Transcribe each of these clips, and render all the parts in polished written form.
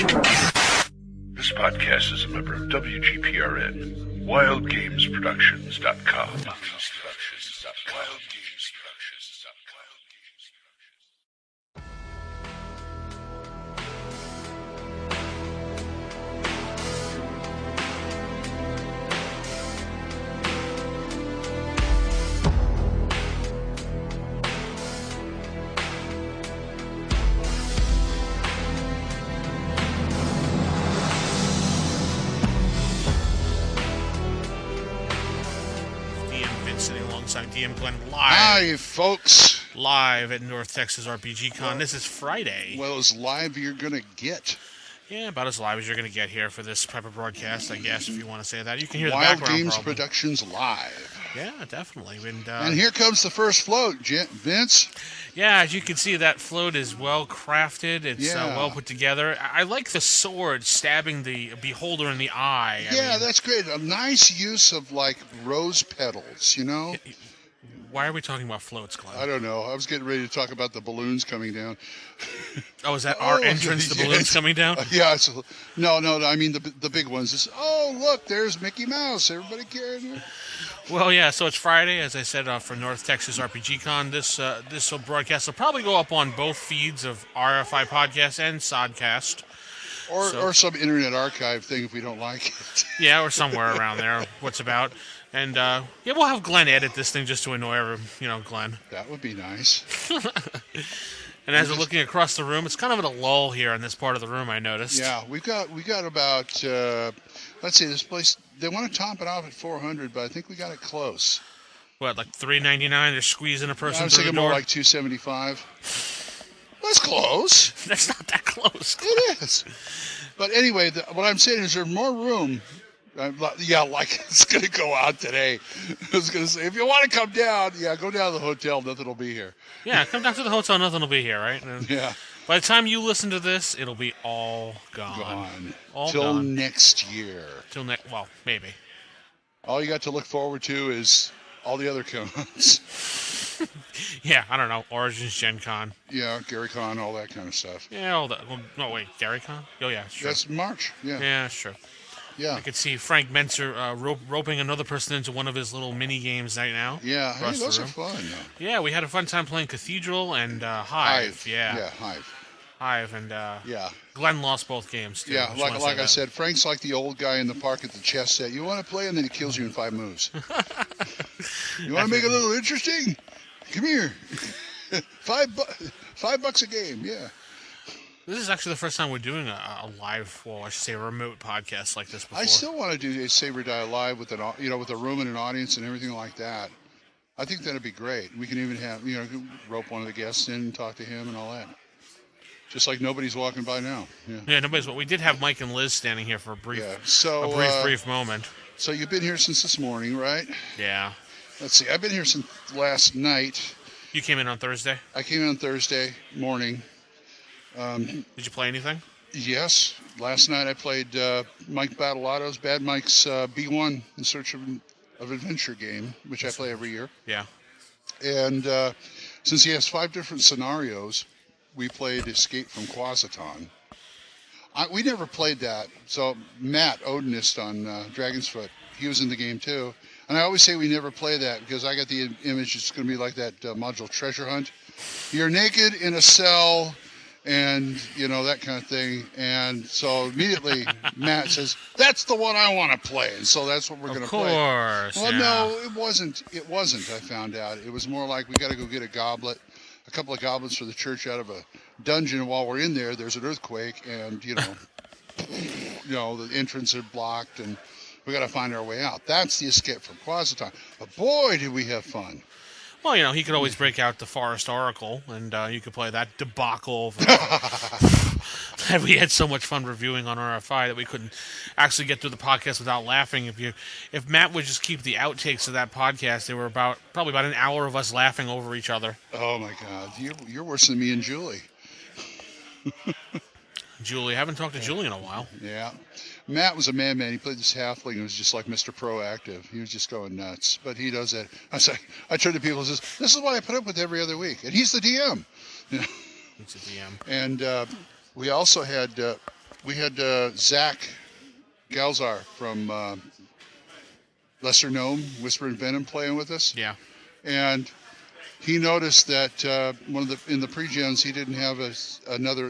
This podcast is a member of WGPRN, WildGamesProductions.com. DM Glen live. Hi, folks. Live at North Texas RPGCon. This is Friday. Well, as live you're going to get. Yeah, about as live as you're going to get here for this type of broadcast, I guess, if you want to say that. You can hear the Wild background Games probably. Productions live. Yeah, definitely. And here comes the first float, Vince. Yeah, as you can see, that float is well crafted. It's well put together. I like the sword stabbing the beholder in the eye. I mean, that's great. A nice use of, like, rose petals, you know? Why are we talking about floats, Glenn? I don't know. I was getting ready to talk about the balloons coming down. Oh, is that our entrance, the balloons coming down? Yeah. No. I mean, the big ones. Look, there's Mickey Mouse. Everybody carrying it. Well, yeah, so it's Friday, as I said, for North Texas RPGCon. This broadcast will probably go up on both feeds of RFI Podcast and Sodcast. Or some Internet Archive thing if we don't like it. Yeah, or somewhere around there, what's about. And, we'll have Glenn edit this thing just to annoy Glenn. That would be nice. And as we're looking across the room, it's kind of at a lull here in this part of the room, I noticed. Yeah, we got about, let's see, this place, they want to top it off at 400, but I think we got it close. What, like $3.99? They're squeezing a person through the door? I was thinking more like $2.75. That's close. That's not that close. It is. But anyway, what I'm saying is there's more room. Like it's going to go out today. I was going to say, if you want to come down, go down to the hotel. Nothing will be here. Yeah, come down to the hotel. Nothing will be here, right? And yeah. By the time you listen to this, it'll be all gone. Till next year. Well, maybe. All you got to look forward to is all the other cons. Yeah, I don't know. Origins, Gen Con. Yeah, Gary Con, all that kind of stuff. Yeah, all that. Well, no, wait, Gary Con? Oh, yeah, sure. That's March, yeah. Yeah, sure. Yeah. I could see Frank Menser roping another person into one of his little mini games right now. Yeah, hey, those are fun, though. Yeah, we had a fun time playing Cathedral and Hive. Yeah, Hive. Hive, and Glenn lost both games, too. Yeah, like I said, Frank's like the old guy in the park at the chess set. You want to play, and then he kills you in 5 moves. You want to make it a little interesting? Come here. $5 a game, yeah. This is actually the first time we're doing a live, well, I should say a remote podcast like this before. I still want to do a Save or Die live with with a room and an audience and everything like that. I think that'd be great. We can even have, rope one of the guests in and talk to him and all that. Just like nobody's walking by now. Yeah, nobody's. We did have Mike and Liz standing here for a brief moment. So you've been here since this morning, right? Yeah. Let's see. I've been here since last night. You came in on Thursday? I came in on Thursday morning. Did you play anything? Yes. Last night I played Mike Battlotto's Bad Mike's B1 In Search of Adventure game, which I play every year. Yeah. And since he has 5 different scenarios, we played Escape from Quasiton. We never played that. So Matt, Odinist on Dragon's Foot, he was in the game too. And I always say we never play that because I got the image it's going to be like that module Treasure Hunt. You're naked in a cell and, that kind of thing. And so immediately Matt says, that's the one I want to play. And so that's what we're going to play. Of course, Well, no, it wasn't. It wasn't, I found out. It was more like we got to go get a couple of goblets for the church out of a dungeon. And while we're in there, there's an earthquake and, the entrance are blocked and we got to find our way out. That's the Escape from Quasiton. But boy, did we have fun. Well, he could always break out the Forest Oracle, and you could play that debacle that we had so much fun reviewing on RFI that we couldn't actually get through the podcast without laughing. If Matt would just keep the outtakes of that podcast, they were probably about an hour of us laughing over each other. Oh my God, you're worse than me and Julie. Julie, I haven't talked to Julie in a while. Yeah. Matt was a madman. He played this halfling who was just like Mr. Proactive. He was just going nuts. But he does that. I turn to people and says, this is what I put up with every other week. And he's the DM. He's the DM. And we also had We had Zach Galzar from Lesser Gnome, Whisper and Venom, playing with us. Yeah. And he noticed that in the pre-gens he didn't have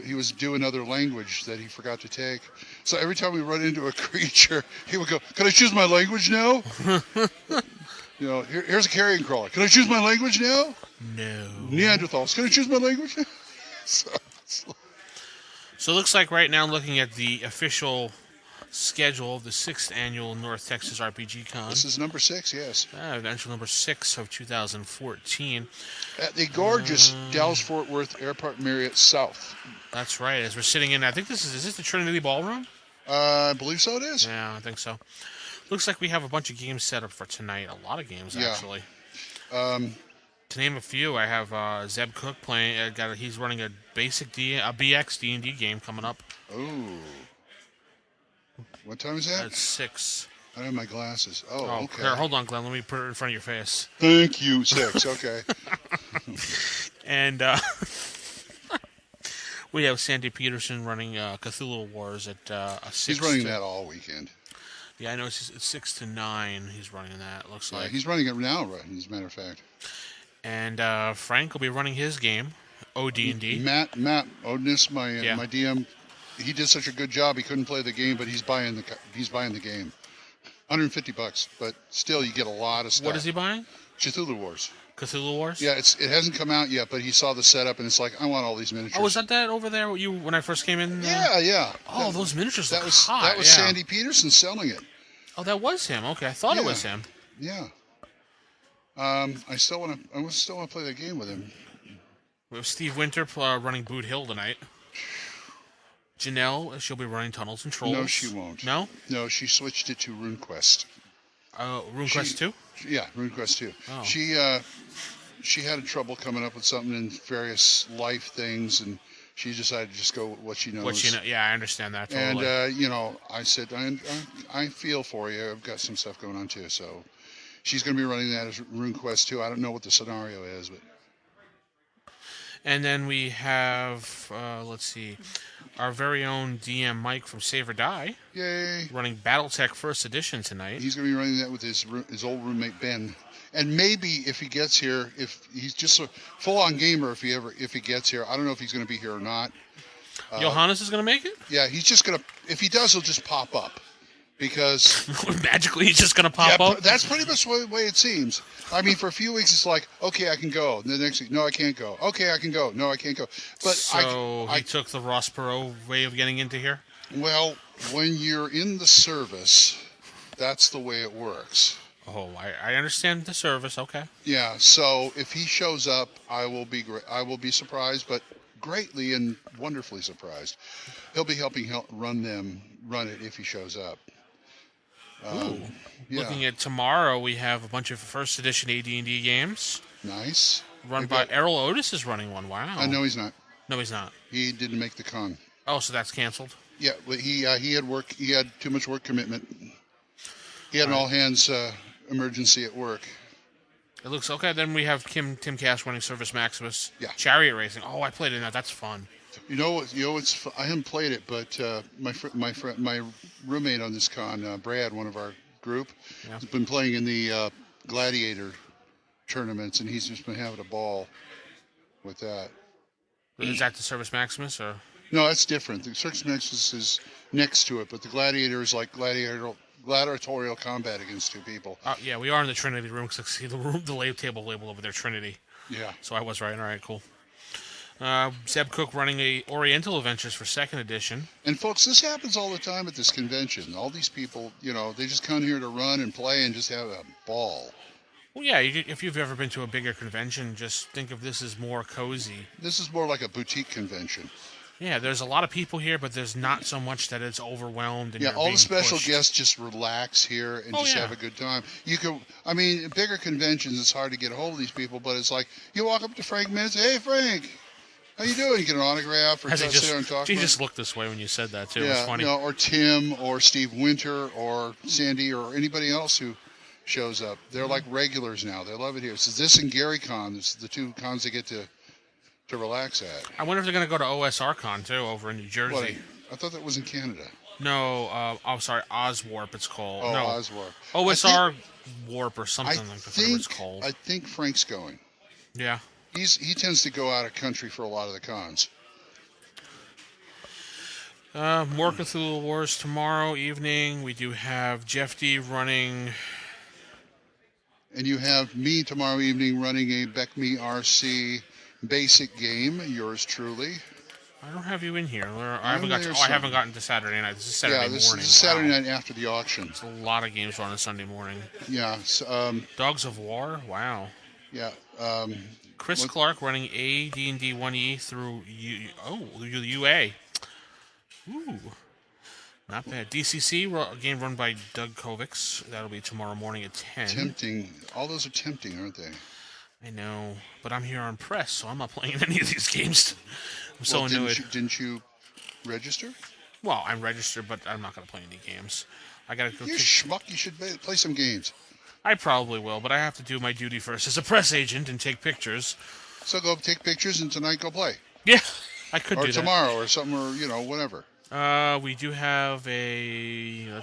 he was due another language that he forgot to take. So every time we run into a creature, he would go, "Can I choose my language now?" Here's a carrion crawler. "Can I choose my language now?" No. Neanderthals. "Can I choose my language now?" So it looks like right now, looking at the official schedule of the 6th annual North Texas RPGCon. This is number 6, yes. Actual number 6 of 2014. At the gorgeous Dallas-Fort Worth Airport Marriott South. That's right. As we're sitting in, I think is this the Trinity Ballroom? I believe so it is. Yeah, I think so. Looks like we have a bunch of games set up for tonight. A lot of games, actually. To name a few, I have Zeb Cook playing. He's running a basic BX D&D game coming up. Oh. What time is that? It's 6. I don't have my glasses. Oh, okay. Here, hold on, Glenn. Let me put it in front of your face. Thank you, 6. Okay. And we have Sandy Peterson running Cthulhu Wars at 6. He's running that all weekend. Yeah, I know it's 6 to 9. He's running that. It looks like he's running it now, right? As a matter of fact. And Frank will be running his game, OD&D. Matt Odinus, my DM, he did such a good job. He couldn't play the game, but he's buying the game. $150, but still, you get a lot of stuff. What is he buying? Cthulhu Wars. Cthulhu Wars? Yeah, it hasn't come out yet, but he saw the setup and it's like, I want all these miniatures. Oh, was that over there when I first came in? Yeah. Oh, those miniatures look hot. That was Sandy Peterson selling it. Oh, that was him. Okay, I thought it was him. Yeah. I still want to play the game with him. We have Steve Winter running Boot Hill tonight. Janelle, she'll be running Tunnels and Trolls. No, she won't. No? No, she switched it to RuneQuest. RuneQuest 2? Yeah, RuneQuest 2. Oh. She had trouble coming up with something in various life things, and she decided to just go with what she knows. Yeah, I understand that totally. And, I said, I feel for you. I've got some stuff going on, too. So she's going to be running that as RuneQuest 2. I don't know what the scenario is, but... And then we have, let's see, our very own DM Mike from Save or Die. Yay. Running Battletech First Edition tonight. He's going to be running that with his old roommate, Ben. And maybe if he gets here, if he's just a full-on gamer, if he gets here, I don't know if he's going to be here or not. Johannes is going to make it? Yeah, he's just going to, if he does, he'll just pop up. Because... Magically, he's just going to pop up? That's pretty much the way it seems. I mean, for a few weeks, it's like, okay, I can go. And the next week, no, I can't go. Okay, I can go. No, I can't go. But so he took the Ross Perot way of getting into here? Well, when you're in the service, that's the way it works. Oh, I understand the service. Okay. Yeah, so if he shows up, I will be surprised, but greatly and wonderfully surprised. He'll be helping run it if he shows up. Looking at tomorrow, we have a bunch of first edition AD&D games. Nice. Run by Errol Otis is running one. Wow. No, he's not. No, he's not. He didn't make the con. Oh, so that's canceled. Yeah, but he had work. He had too much work commitment. He had an all hands emergency at work. It looks okay. Then we have Tim Cash running Service Maximus. Yeah. Chariot Racing. Oh, I played in that. That's fun. I haven't played it, but my roommate on this con, Brad, one of our group, has been playing in the Gladiator tournaments, and he's just been having a ball with that. Is that the Service Maximus, or? No, that's different. The Service Maximus is next to it, but the Gladiator is like gladiatorial combat against two people. Yeah, we are in the Trinity room because I see the lay table label over there, Trinity. Yeah. So I was right. All right, cool. Zeb Cook running a Oriental Adventures for 2nd edition. And folks, this happens all the time at this convention. All these people, they just come here to run and play and just have a ball. Well, yeah, if you've ever been to a bigger convention, just think of this as more cozy. This is more like a boutique convention. Yeah, there's a lot of people here, but there's not so much that it's overwhelmed. And all the special guests just relax here and have a good time. Bigger conventions, it's hard to get a hold of these people, but it's like, you walk up to Frank Mintz, hey, Frank, how you doing? You get an autograph or sit there and talk. He just looked this way when you said that, too. Yeah, it was funny. Or Tim or Steve Winter or Sandy or anybody else who shows up. They're like regulars now. They love it here. So this and Gary Con, this is the two cons they get to relax at. I wonder if they're going to go to OSR Con, too, over in New Jersey. I thought that was in Canada. No, I'm sorry, Oswarp it's called. Oh, No, Oswarp. OSR Warp or I something like that, whatever it's called. I think Frank's going. Yeah. He tends to go out of country for a lot of the cons. More Cthulhu Wars tomorrow evening. We do have Jeff D running. And you have me tomorrow evening running a BECME RC basic game. Yours truly. I don't have you in here. I haven't gotten to Saturday night. This is Saturday morning. This is Saturday Wow. night after the auction. It's a lot of games on a Sunday morning. Yeah. So, Dogs of War. Wow. yeah. Chris Clark running AD&D 1E through UA. Ooh, not bad. DCC, a game run by Doug Kovacs. That'll be tomorrow morning at 10. Tempting. All those are tempting, aren't they? I know, but I'm here on press, so I'm not playing any of these games. I'm so into it. Didn't you register? Well, I'm registered, but I'm not going to play any games. I got to go. You schmuck. You should play some games. I probably will, but I have to do my duty first as a press agent and take pictures. So go take pictures, and tonight go play. Yeah, I could do that. Or tomorrow, or something, or whatever. We do have a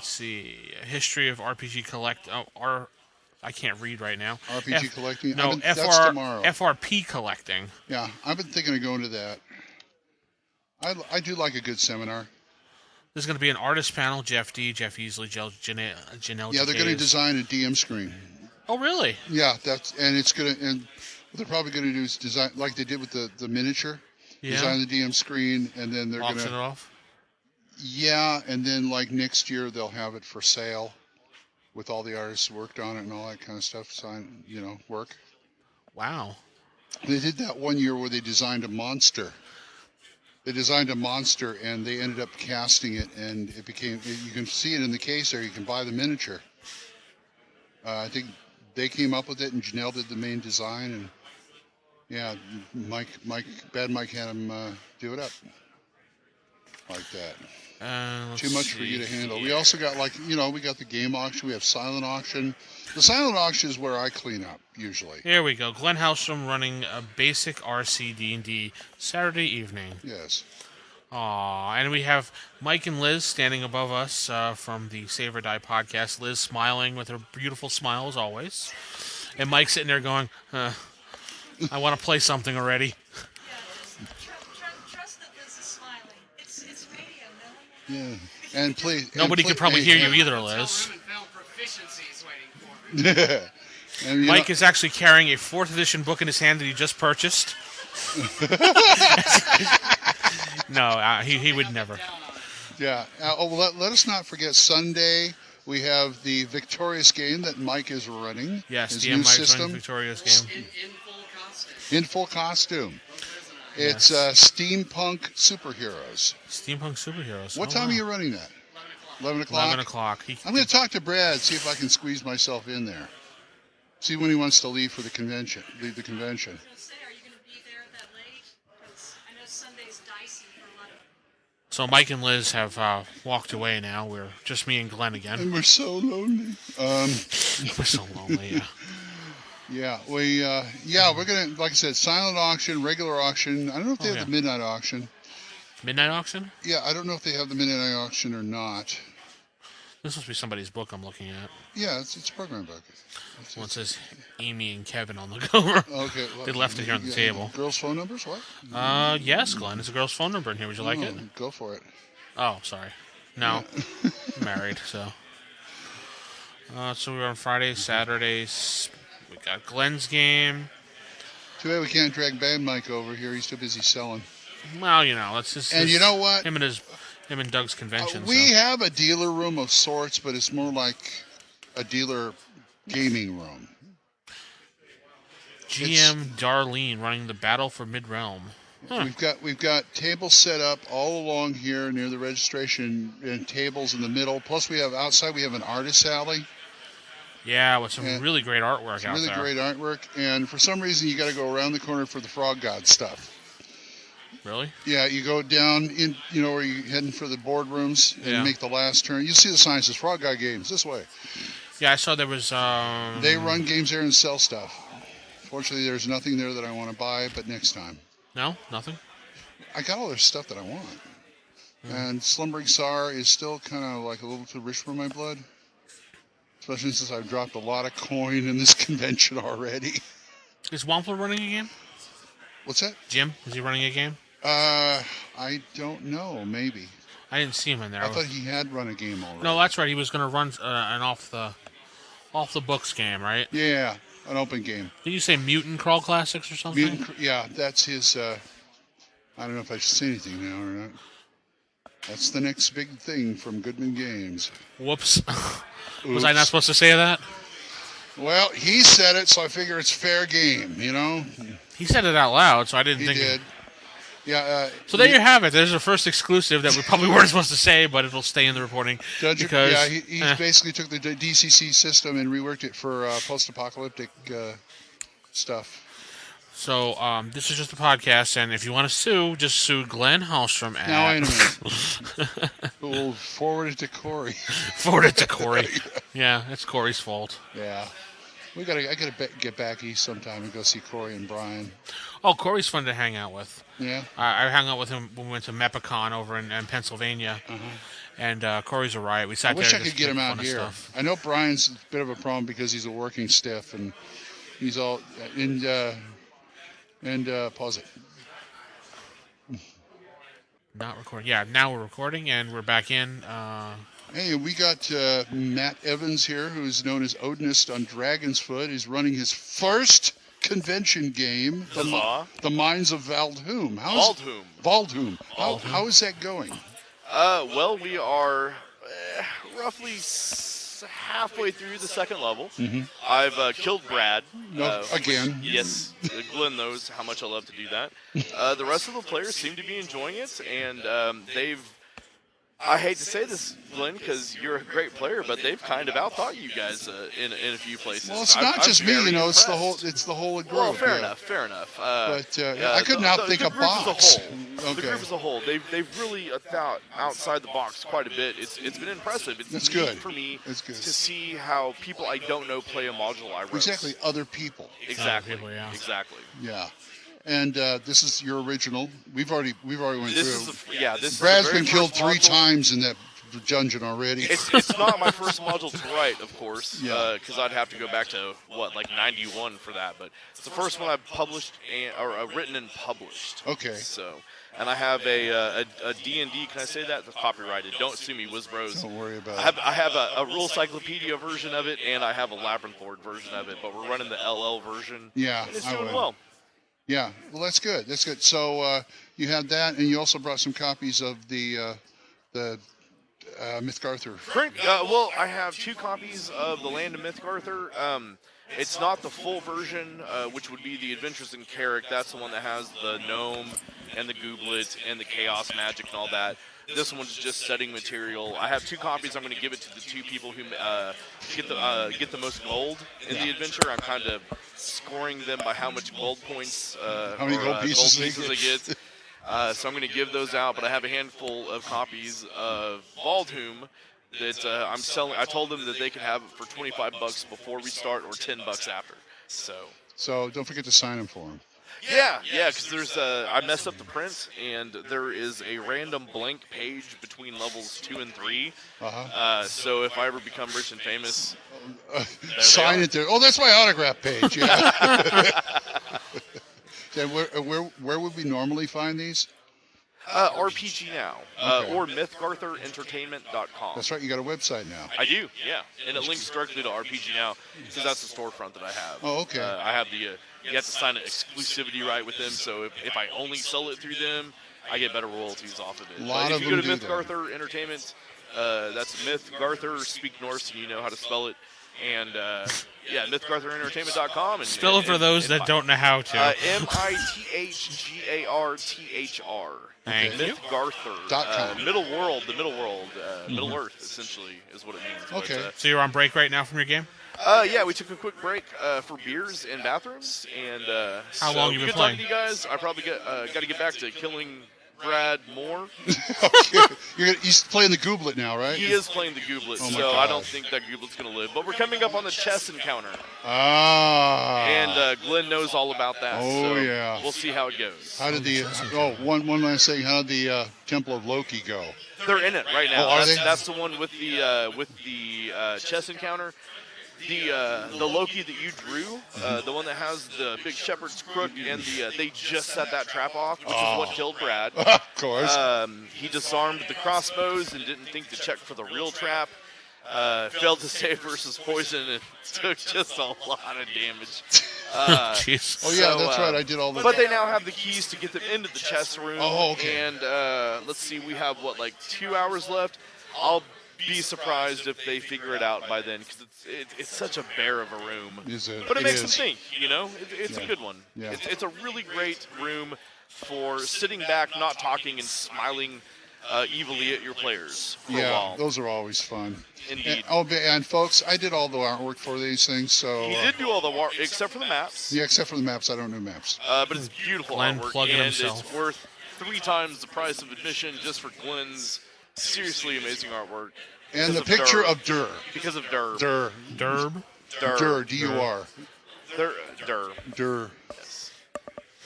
history of RPG Collect. I can't read right now. RPG collecting. No, that's tomorrow. FRP collecting. Yeah, I've been thinking of going to that. I do like a good seminar. There's going to be an artist panel. Jeff D, Jeff Easley, Janelle. Yeah, they're going to design a DM screen. Oh, really? Yeah, and what they're probably going to do is design like they did with the miniature. Yeah. Design the DM screen, and then they're going to auction it off. Yeah, and then like next year they'll have it for sale, with all the artists who worked on it and all that kind of stuff. Work. Wow. They did that one year where they designed a monster. They designed a monster, and they ended up casting it, and it became. You can see it in the case there. You can buy the miniature. I think they came up with it, and Janelle did the main design, and yeah, Bad Mike had him do it up like that. Too much for you to handle. Here. We also got we got the game auction. We have silent auction. The silent auction is where I clean up usually. Here we go. Glenn Hellstrom running a basic RC D&D Saturday evening. Yes. Aw, and we have Mike and Liz standing above us from the Save or Die podcast. Liz smiling with her beautiful smile as always, and Mike sitting there going, "I want to play something already." Trust that Liz is smiling. It's radio, Yeah, and please. Nobody could probably hear you either, Liz. And Mike is actually carrying a 4th edition book in his hand that he just purchased. No, he would never. Yeah. Let us not forget Sunday. We have the Victorious game that Mike is running. Yes, his DM new Mike's system. running Victorious game. In full costume. Yes. It's steampunk superheroes. Steampunk superheroes. What time are you running that? 11 o'clock? 11 o'clock. I'm going to talk to Brad, see if I can squeeze myself in there. See when he wants to leave for the convention. Leave the convention. I was going to say, are you going to be there that late? Because I know Sunday's dicey for a lot of... So Mike and Liz have walked away now. We're just me and Glenn again. And we're so lonely. We're so lonely, yeah. We're going to, like I said, silent auction, regular auction. I don't know if they have the midnight auction. Midnight auction? Yeah, I don't know if they have the midnight auction or not. This must be somebody's book I'm looking at. Yeah, it's a program book. Well, it says Amy and Kevin on the cover. Okay. They left it here on the table. Girls' phone numbers, what? Yes, Glenn. There's a girl's phone number in here. Would you like it? Go for it. Oh, sorry. No. I'm married, so. So we're on Fridays, Saturdays. We got Glenn's game. Too bad we can't drag Bad Mike over here. He's too busy selling. Well, that's just. And you know what? Him and Doug's convention. We have a dealer room of sorts, but it's more like a dealer gaming room. GM Darlene running the Battle for Mid-Realm. Huh. We've got tables set up all along here near the registration and tables in the middle. Plus we have outside we have an artist alley. Yeah, with some really great artwork out there. Really great artwork, and for some reason you got to go around the corner for the Frog God stuff. Really? Yeah, you go down in, where you're heading for the boardrooms and make the last turn. You see the sign that says Frog God Games this way. Yeah, I saw there was. They run games there and sell stuff. Fortunately, there's nothing there that I want to buy, but next time. No, nothing. I got all their stuff that I want. And Slumbering Tsar is still kind of like a little too rich for my blood. Especially since I've dropped a lot of coin in this convention already. Is Wampler running a game? What's that? Jim, is he running a game? I don't know. Maybe. I didn't see him in there. I thought he had run a game already. No, that's right. He was going to run an off the books game, right? Yeah, an open game. Did you say Mutant Crawl Classics or something? Yeah, that's his. I don't know if I should say anything now or not. That's the next big thing from Goodman Games. Whoops. Was I not supposed to say that? Well, he said it, so I figure it's fair game, you know? He said it out loud, so I didn't think... He did. Yeah. So there you have it. There's the first exclusive that we probably weren't supposed to say, but it'll stay in the reporting. He basically took the DCC system and reworked it for post-apocalyptic stuff. So this is just a podcast, and if you want to sue, just sue Glenn Hallstrom. Now, wait a minute. We'll forward it to Corey. Forward it to Corey. Yeah, it's Corey's fault. Yeah. I gotta get back east sometime and go see Corey and Brian. Oh, Corey's fun to hang out with. Yeah. I hung out with him when we went to Mepicon over in Pennsylvania, and Corey's a riot. We sat there. I wish I could get him out here. Stuff. I know Brian's a bit of a problem because he's a working stiff, and he's all pause it. Not recording. Yeah, now we're recording, and we're back in. Hey, we got Matt Evans here, who's known as Odinist on Dragon's Foot. He's running his first convention game, The Mines of Valdhoom. Valdhoom. How is that going? Well, we are roughly halfway through the second level. Mm-hmm. I've killed Brad. Again. Yes, Glenn knows how much I love to do that. The rest of the players seem to be enjoying it, and they've... I hate to say this, Glenn, because you're a great player, but they've kind of outthought you guys in a few places. Well, it's not just me, you know. Impressed. It's the whole group. Well, fair enough. But I couldn't outthink a box. The group as a whole, they've really thought outside the box quite a bit. It's been impressive. It's good for me to see how people I don't know play a module I wrote. Exactly, other people. Exactly. Other people, yeah. Exactly. Yeah. And this is your original. We've already went through. Brad's been killed 3 times in that dungeon already. It's not my first module to write, of course, because I'd have to go back to, like 91 for that, but it's the first one I've published, or written and published. Okay. So, and I have a D&D, can I say that? It's copyrighted. Don't sue me, Wizbros. Don't worry about it. I have a Rule Cyclopedia version of it, and I have a Labyrinth Lord version of it, but we're running the LL version. Yeah, and it's doing well. Yeah, well, that's good. That's good. So you had that, and you also brought some copies of the Mythgarther. Well, I have 2 copies of the Land of Mythgarther. It's not the full version, which would be the Adventures in Carrick. That's the one that has the gnome and the gooblet and the chaos magic and all that. This one's just setting material. I have 2 copies. I'm going to give it to the 2 people who get the most gold in the adventure. I'm kind of scoring them by how much gold points, how many gold pieces they get. So I'm going to give those out, but I have a handful of copies of Valdhoom that I'm selling. I told them that they could have it for $25 before we start, or $10 after. So don't forget to sign them for them. Yeah, because there's I messed up the print, and there is a random blank page between levels 2 and 3. So if I ever become rich and famous, sign it there. Oh, that's my autograph page. Yeah. So where would we normally find these? RPG Now, or MythGartherEntertainment.com. That's right, you got a website now. I do, yeah, and it links directly to RPG Now because that's the storefront that I have. Oh, okay. I have the you have to sign an exclusivity right with them, so if I only sell it through them, I get better royalties off of it. But if you go to MythGarther Entertainment, that's MythGarther, speak Norse, and you know how to spell it. And MythGartherEntertainment.com. Spell it for those that don't know how to. MythGarther. Thank you. MythGarther. Middle World, the Middle World, Middle Earth, essentially, is what it means. Okay. But, so you're on break right now from your game? Yeah, we took a quick break for beers and bathrooms. And how long you been playing? Talking to you guys. I probably got to get back to killing Brad more. Okay. He's playing the Gooblet now, right? He is playing the Gooblet, Oh my so I God. don't think that Gooblet's going to live. But we're coming up on the chess encounter, Ah. and Glenn knows all about that. Oh, so yeah. We'll see how it goes. How did one last thing. How did the Temple of Loki go? They're in it right now. Oh, are they? That's the one with the chess encounter. The Loki that you drew, the one that has the big shepherd's crook, and they just set that trap off, which is what killed Brad. Of course. He disarmed the crossbows and didn't think to check for the real trap. Failed to save versus poison and took just a lot of damage. Jeez. Oh yeah, so, that's right. I did all the. But they now have the keys to get them into the chess room. Oh, okay. And let's see, we have like 2 hours left. I'll be surprised if they figure it out by then, because it's such a bear of a room. Is it? But it makes them is. think, It's a good one. Yeah. It's a really great room for sitting back, not talking, and smiling evilly at your players for a while. Those are always fun. Indeed. And folks, I did all the artwork for these things, so. He did do all the work, except for the maps. Yeah, except for the maps. I don't do maps. But it's beautiful Glenn artwork, plugging and himself. it's worth 3 times the price of admission just for Glenn's seriously amazing artwork. And the Because picture Durr. of Durr. Because of Durr. Durr. Derb. Durr. D-U-R. Durr. Durr. Yes.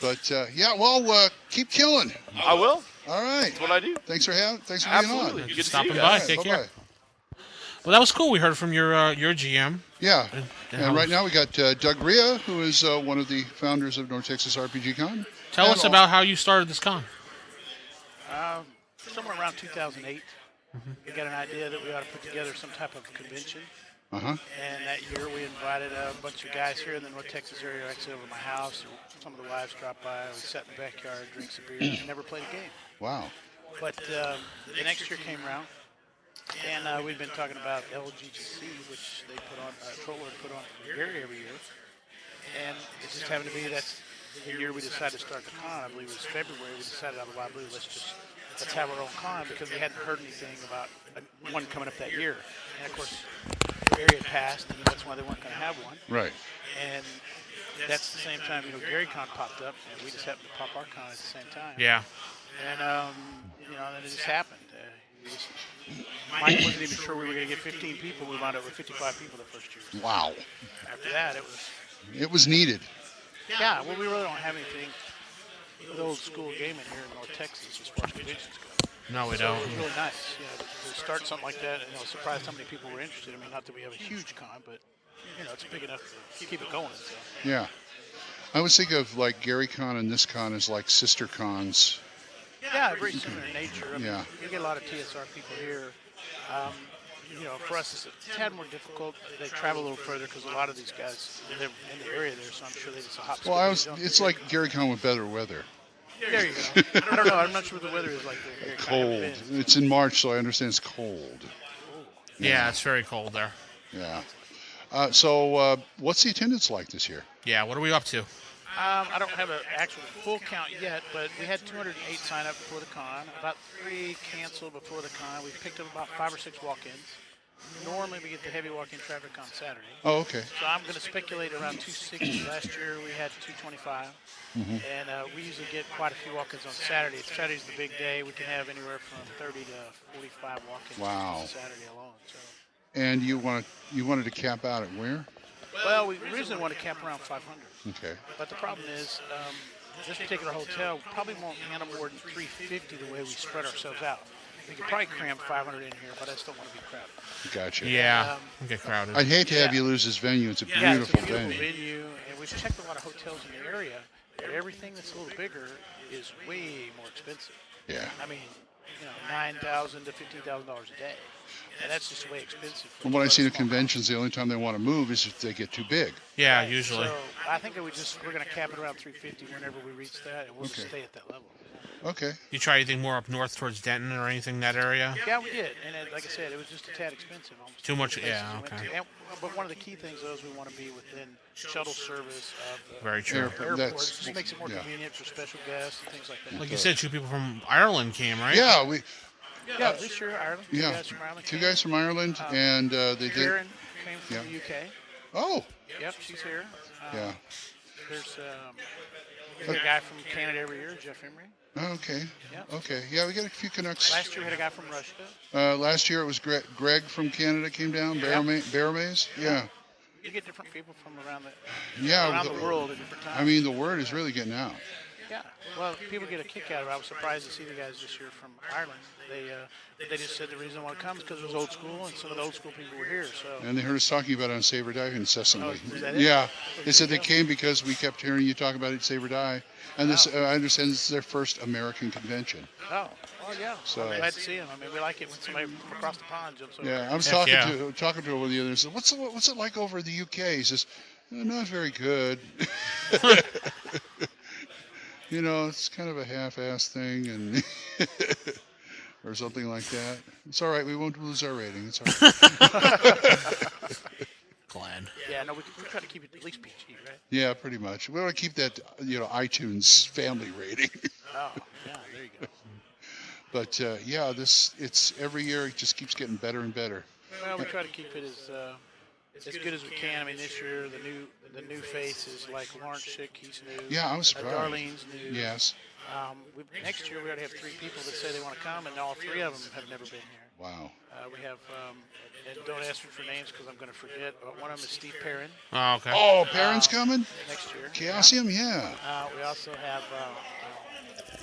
But keep killing. I will. All right. That's what I do. Thanks for being Absolutely. on. Good to see Stopping you by. guys. Take Bye-bye. care. Well, that was cool. We heard from your GM. Yeah. And And right now we got Doug Ria, who is one of the founders of North Texas RPGCon. Tell And us about how you started this con. Somewhere around 2008, we got an idea that we ought to put together some type of convention. Uh-huh. And that year we invited a bunch of guys here in the North Texas area, actually over my house. Some of the wives dropped by. We sat in the backyard, drank some beer, and never played a game. Wow. But the next year came around, and we've been talking about LGGC, which they put on, Troller put on every year. And it just happened to be that's the year we decided to start the con. I believe it was February. We decided out of the wild blue, let's have our own con, because we hadn't heard anything about one coming up that year. And of course, the area had passed, and that's why they weren't going to have one. Right. And that's the same time, GaryCon popped up, and we just happened to pop our con at the same time. Yeah. And, then it just happened. Mike wasn't even sure we were going to get 15 people. We wound up with 55 people the first year. Wow. After that, It was needed. yeah, well, we really don't have anything with old school gaming here in North Texas as far as conventions go. No, we So don't. it was really nice, to start something like that. And I was surprised how many people were interested. I mean, not that we have a huge con, but it's big enough to keep it going. So. Yeah. I always think of like GaryCon and this con as like sister cons. Yeah, very similar in nature. I mean, Yeah. you get a lot of TSR people here. For us, it's a tad more difficult. They travel a little further because a lot of these guys live in the area there, so I'm sure they just a hop. Well, skip, and jump. it's like GaryCon with better weather. There you go. I don't know. I'm not sure what the weather is like there. Here. Cold. It's in March, so I understand it's cold. Yeah, it's very cold there. Yeah. So what's the attendance like this year? Yeah, what are we up to? I don't have an actual full count yet, but we had 208 sign up before the con. About 3 canceled before the con. We picked up about 5 or 6 walk-ins. Normally we get the heavy walk-in traffic on Saturday. Oh, okay. So I'm going to speculate around 260. Last year we had 225. And we usually get quite a few walk-ins on Saturday. Saturday's the big day. We can have anywhere from 30 to 45 walk-ins Wow. on Saturday alone. So. And you wanted to cap out at where? Well, we originally wanted to cap around 500. Okay. But the problem is, this particular hotel probably won't handle more than 350 the way we spread ourselves out. We could probably cram 500 in here, but I just don't want to be crowded. Gotcha. Yeah, get crowded. I'd hate to have you lose this venue. It's a Yeah, beautiful, it's a beautiful venue. venue, and we've checked a lot of hotels in the area, but everything that's a little bigger is way more expensive. Yeah. I mean, $9,000 to $15,000 a day, and that's just way expensive. From what I see at conventions, the only time they want to move is if they get too big. Yeah, Right, usually. So I think that we're going to cap it around 350 whenever we reach that, and we'll just Okay. stay at that level. Okay. You try anything more up north towards Denton or anything in that area? Yeah, we did, and like I said, it was just a tad expensive. Almost Too much- all the places yeah, we went okay. to. But one of the key things though is we want to be within shuttle service of the Very true. Airport. airports. That's- Just makes it more yeah. convenient for special guests and things like that. Like you said, 2 people from Ireland came, right? Yeah, Yeah, this year Ireland. Two yeah. guys from Ireland. Two came. guys from Ireland, and they did. Karen came from Yeah. the UK. Oh, Yep, she's here. yeah. There's a guy from Canada every year, Jeff Emery. Okay. Yeah. Okay. Yeah, we got a few Canucks. Last year we had a guy from Russia. Last year it was Greg from Canada came down. Barrowmaze. Yeah. You get different people from around the world at different times. I mean, the word is really getting out. Yeah. Well, people get a kick out of it. I was surprised to see the guys this year from Ireland. They just said the reason they want to come is because it was old school, and some of the old school people were here. So. And they heard us talking about it on Saber Die incessantly. Oh, is that it? Yeah. They said they came because we kept hearing you talk about it at Saber Die. And this, I understand this is their first American convention. Oh, well, yeah. So, I'm glad to see them. I mean, we like it when somebody from across the pond jumps over. Yeah, I was talking to one of the others. What's it like over in the UK? He says, not very good. You know, it's kind of a half-assed thing, and or something like that. It's all right. We won't lose our rating. It's all right. Glenn. Yeah, no, we try to keep it at least PG, right? Yeah, pretty much. We want to keep that, iTunes family rating. Oh, yeah, there you go. But it's every year it just keeps getting better and better. Well, we try to keep it as good as we can. I mean, this year the new faces like Lawrence Schick, he's new. Yeah, I was surprised. Darlene's new. Yes. Next year we already have 3 people that say they want to come, and all 3 of them have never been here. Wow. We have, and don't ask me for names because I'm going to forget, but one of them is Steve Perrin Oh, okay. Oh, Perrin's coming? next year. Chaosium, yeah. We also have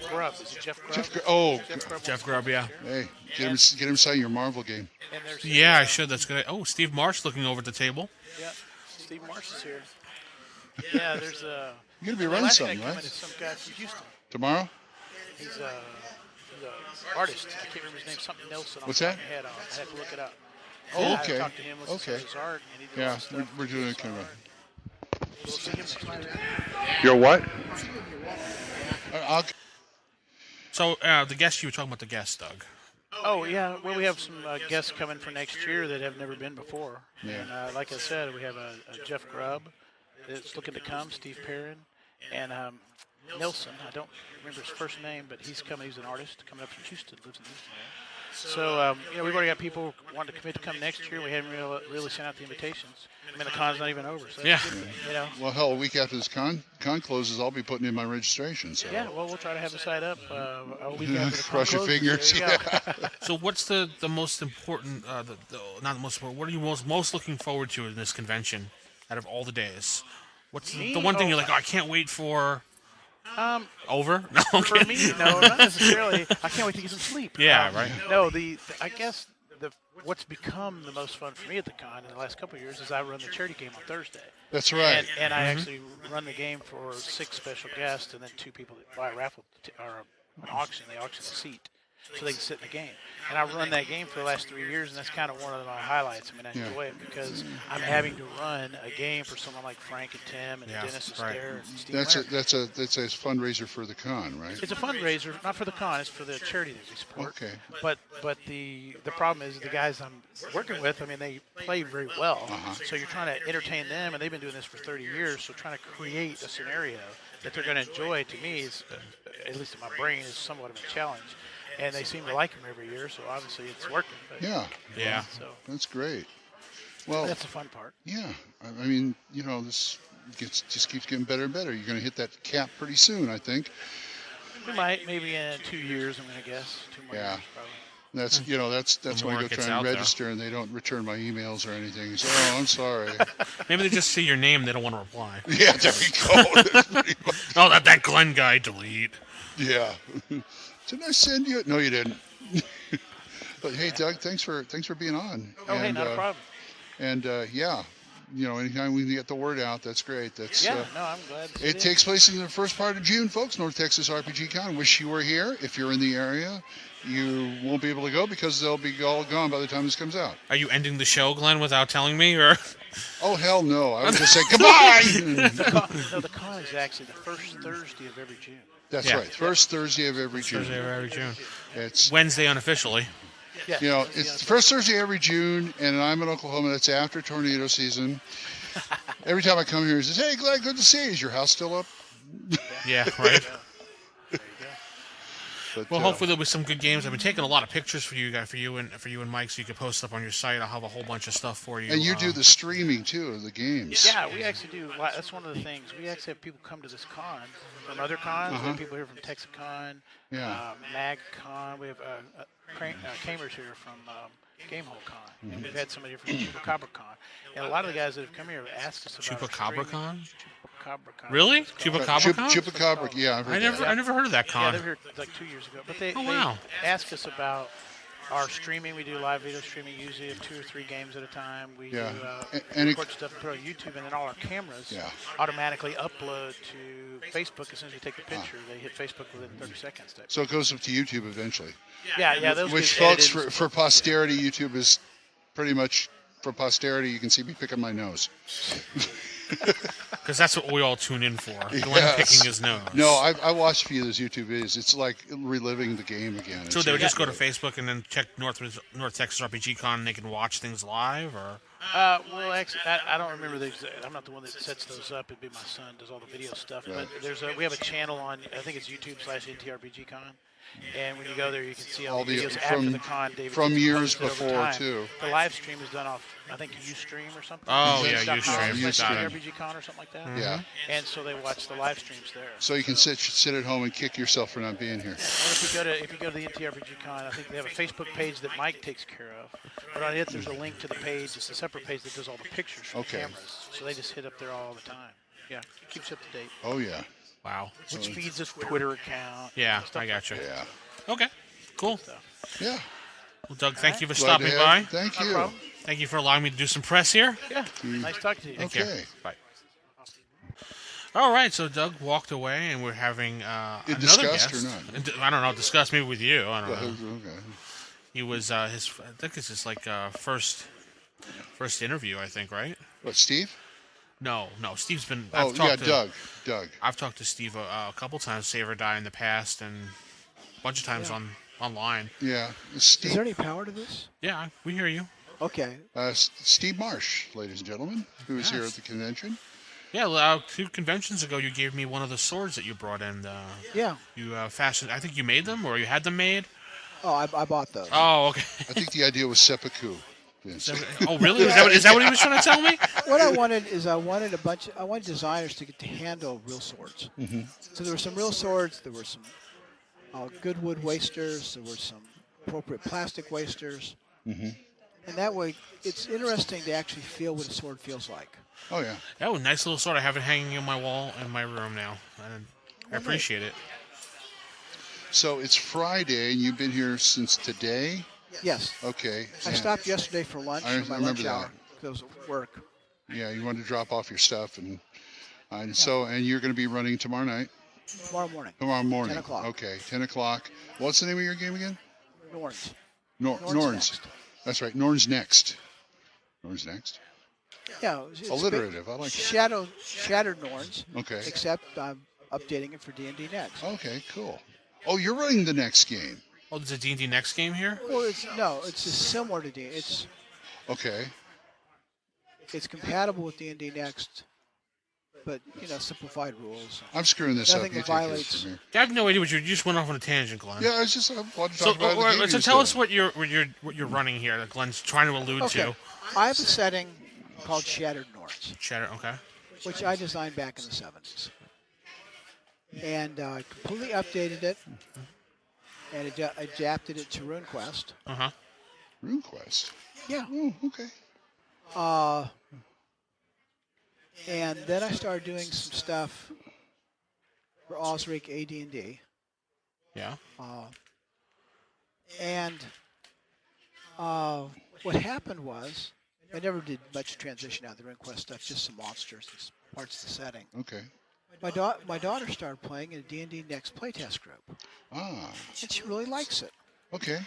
Grubb. Is it Jeff Grubb? Jeff Grubb, yeah. Hey, get him sign your Marvel game. And there's Yeah, I should. That's good. Oh, Steve Marsh looking over at the table. Yeah, Steve Marsh is here. Yeah, there's a. You're gonna be running last something, guy right? coming is some guy from Houston. Tomorrow? He's an artist. I can't remember his name. Something Nelson. What's that? I had to look it up. Oh, okay. I talked to him. Okay. His art, and he did Yeah, all stuff. we're doing a kind of. We'll see him next year. You're what? I'll. So the guest, you were talking about the guest, Doug. Oh, yeah. Well, we have some guests coming for next year that have never been before. Yeah. And like I said, we have a Jeff Grubb that's looking to come, Steve Perrin, and Nelson. I don't remember his first name, but he's coming. He's an artist coming up from Houston, lives in Houston. So, we've already got people wanting to commit to come next year. We haven't really sent out the invitations. I mean, the con's not even over, so that's a good thing, Well, hell, a week after this con closes, I'll be putting in my registration. So. Yeah, well, we'll try to have the site up a week after the con Cross your closes. fingers. There you go. Yeah. So what's the most important, not the most important, what are you most looking forward to in this convention out of all the days? What's the one thing you're like, I can't wait for? Over? No, I'm For kidding. me, no, not necessarily. I can't wait to get some sleep. Yeah, right. No, I guess what's become the most fun for me at the con in the last couple of years is I run the charity game on Thursday. That's right. And I actually run the game for 6 special guests and then 2 people that buy a raffle or an auction. They auction the seat so they can sit in the game. And I run that game for the last 3 years, and that's kind of one of my highlights. I mean, I enjoy it because I'm having to run a game for someone like Frank and Tim and Dennis Astaire and Steve Merrick. That's a fundraiser for the con, right? It's a fundraiser, not for the con. It's for the charity that we support. Okay. But the problem is the guys I'm working with. I mean, they play very well. So you're trying to entertain them, and they've been doing this for 30 years. So trying to create a scenario that they're going to enjoy, to me, is at least in my brain, is somewhat of a challenge. And they seem to like them every year, so obviously it's working. But, Yeah. So That's great. Well, that's the fun part. yeah. I mean, this just keeps getting better and better. You're going to hit that cap pretty soon, I think. We might, maybe in 2 years, I'm going to guess. 2 more Yeah. years, probably. That's when I more go it gets try and out there. register and they don't return my emails or anything. So, I'm sorry. Maybe they just see your name, they don't want to reply. Yeah, there we go. That's pretty much- Oh, that Glenn guy, delete. Yeah. Didn't I send you? No, you didn't. But hey, Doug, thanks for being on. Oh, hey, not a problem. And anytime we can get the word out, that's great. That's Yeah, no, I'm glad. It takes place in the first part of June, folks. North Texas RPGCon. Wish you were here. If you're in the area, you won't be able to go because they'll be all gone by the time this comes out. Are you ending the show, Glenn, without telling me, or? Oh, hell no. I would just say goodbye. The con is actually the first Thursday of every June. That's Yeah. right. First Thursday of every June. Thursday of every June. It's Wednesday unofficially. Yeah, it's the first Thursday every June, and I'm in Oklahoma. That's after tornado season. Every time I come here, he says, "Hey, Glenn, good to see you. Is your house still up?" Yeah, right. There you go. But Well, hopefully there'll be some good games. I've been taking a lot of pictures for you guys, for you and Mike, so you can post up on your site. I'll have a whole bunch of stuff for you. and you do the streaming too of the games. Yeah, we actually do. That's one of the things. We actually have people come to this con from other cons. We have people here from Texicon, Yeah. MagCon. We have Kamers here from Gamehole Con. And we've had somebody here from Chupacabra Con. And a lot of the guys that have come here have asked us about Chupacabra Con? Chupacabra Con. Really? It's called. Chupacabra Con? Chupacabra, yeah, I've heard that. I never heard of that Yeah, con. they were here like 2 years ago. But they wow. asked us about our streaming. We do live video streaming usually of 2 or 3 games at a time. We Yeah. do And it- record stuff and put it on YouTube, and then all our cameras Yeah. automatically upload to Facebook as soon as we take the picture. They hit Facebook within 30 seconds. So it goes up to YouTube eventually. Yeah, those Which, get folks, edited. for posterity, YouTube is pretty much for posterity. You can see me picking my nose. Because that's what we all tune in for. Glenn Yes. picking his nose. No, I watched a few of those YouTube videos. It's like reliving the game again. So It's they would really just go to great. Facebook and then check North Texas RPGCon and they can watch things live, or Well, actually, I don't remember the exact. I'm not the one that sets those up. It'd be my son does all the video stuff. Right. But we have a channel on. I think it's YouTube/NTRPGCon. And when you go there, you can see all, All the the- videos from- after the con. David from gets years posted over before, time. too. The live stream is done off, I think, Ustream or something. Oh, yeah, Ustream. Ustream. Got it. RPGCon or something like that. Yeah. And so they watch the live streams there. So you can sit at home and kick yourself for not being here. And if you go to the NTRPGCon, I think they have a Facebook page that Mike takes care of. But on it, there's a link to the page. It's a separate page that does all the pictures from Okay. cameras. So they just hit up there all the time. Yeah, keeps you up to date. Oh yeah, wow. Which feeds his Twitter account. Yeah, stuff I got you. yeah, Okay, cool. yeah. Well, Doug, thank you for Glad to stopping have- by. Thank No you. problem. Thank you for allowing me to do some press here. Yeah, nice talking to you. Take care. Okay. Bye. All right, so Doug walked away, and we're having another discussed guest. or not? I don't know. Discussed maybe with you. I don't know. Okay. He was his. I think it's his like first interview. I think, right? What, Steve? No. Steve's been. Oh I've yeah, talked to, Doug. I've talked to Steve a couple times, save or die, in the past, and a bunch of times online. Yeah, Is Steve. there any power to this? Yeah, we hear you. Okay. Steve Marsh, ladies and gentlemen, who was here at the convention. Yeah, 2 conventions ago, you gave me one of the swords that you brought in. Yeah. You fashioned. I think you made them, or you had them made. Oh, I bought those. Oh, okay. I think the idea was seppuku. Vince. Oh, really? Is that what he was trying to tell me? What I wanted is I wanted designers to get to handle real swords. Mm-hmm. So there were some real swords. There were some good wood wasters. There were some appropriate plastic wasters. Mm-hmm. And that way, it's interesting to actually feel what a sword feels like. Oh yeah. That was a nice little sword. I have it hanging on my wall in my room now. I appreciate it. So it's Friday, and you've been here since today. Yes. Okay. I and- stopped yesterday for lunch. I for my remember lunch that. hour. Because I was at work. Yeah, you wanted to drop off your stuff, and so you're going to be running tomorrow night. Tomorrow morning. Tomorrow morning. 10 o'clock. Okay, 10 o'clock. What's the name of your game again? Norns. Norns. Next. That's right. Norns next. Norns next. Yeah. It's Alliterative. I like it. Shattered Norns. Okay. Except I'm updating it for D&D Next. Okay, cool. Oh, you're running the next game. Oh, there's a D&D Next game here? Well, it's just similar to D. Okay. It's compatible with D&D Next, but simplified rules. I'm screwing this Nothing up. You that take this violates- from here. I have no idea what you just went off on a tangent, Glenn. Yeah, I wanted to So, talk about the game so you tell said. us what you're running here that Glenn's trying to allude Okay. to. I have a setting called Shattered Norns, Shatter. Okay. which I designed back in the 70s. And I completely updated it and adapted it to RuneQuest. RuneQuest. Yeah. Oh, okay. And then I started doing some stuff for Osric AD&D. Yeah. What happened was, I never did much transition out of the RuneQuest stuff, just some monsters and some parts of the setting. Okay. My daughter started playing in a D&D Next playtest group, Ah. and she really likes it. Okay.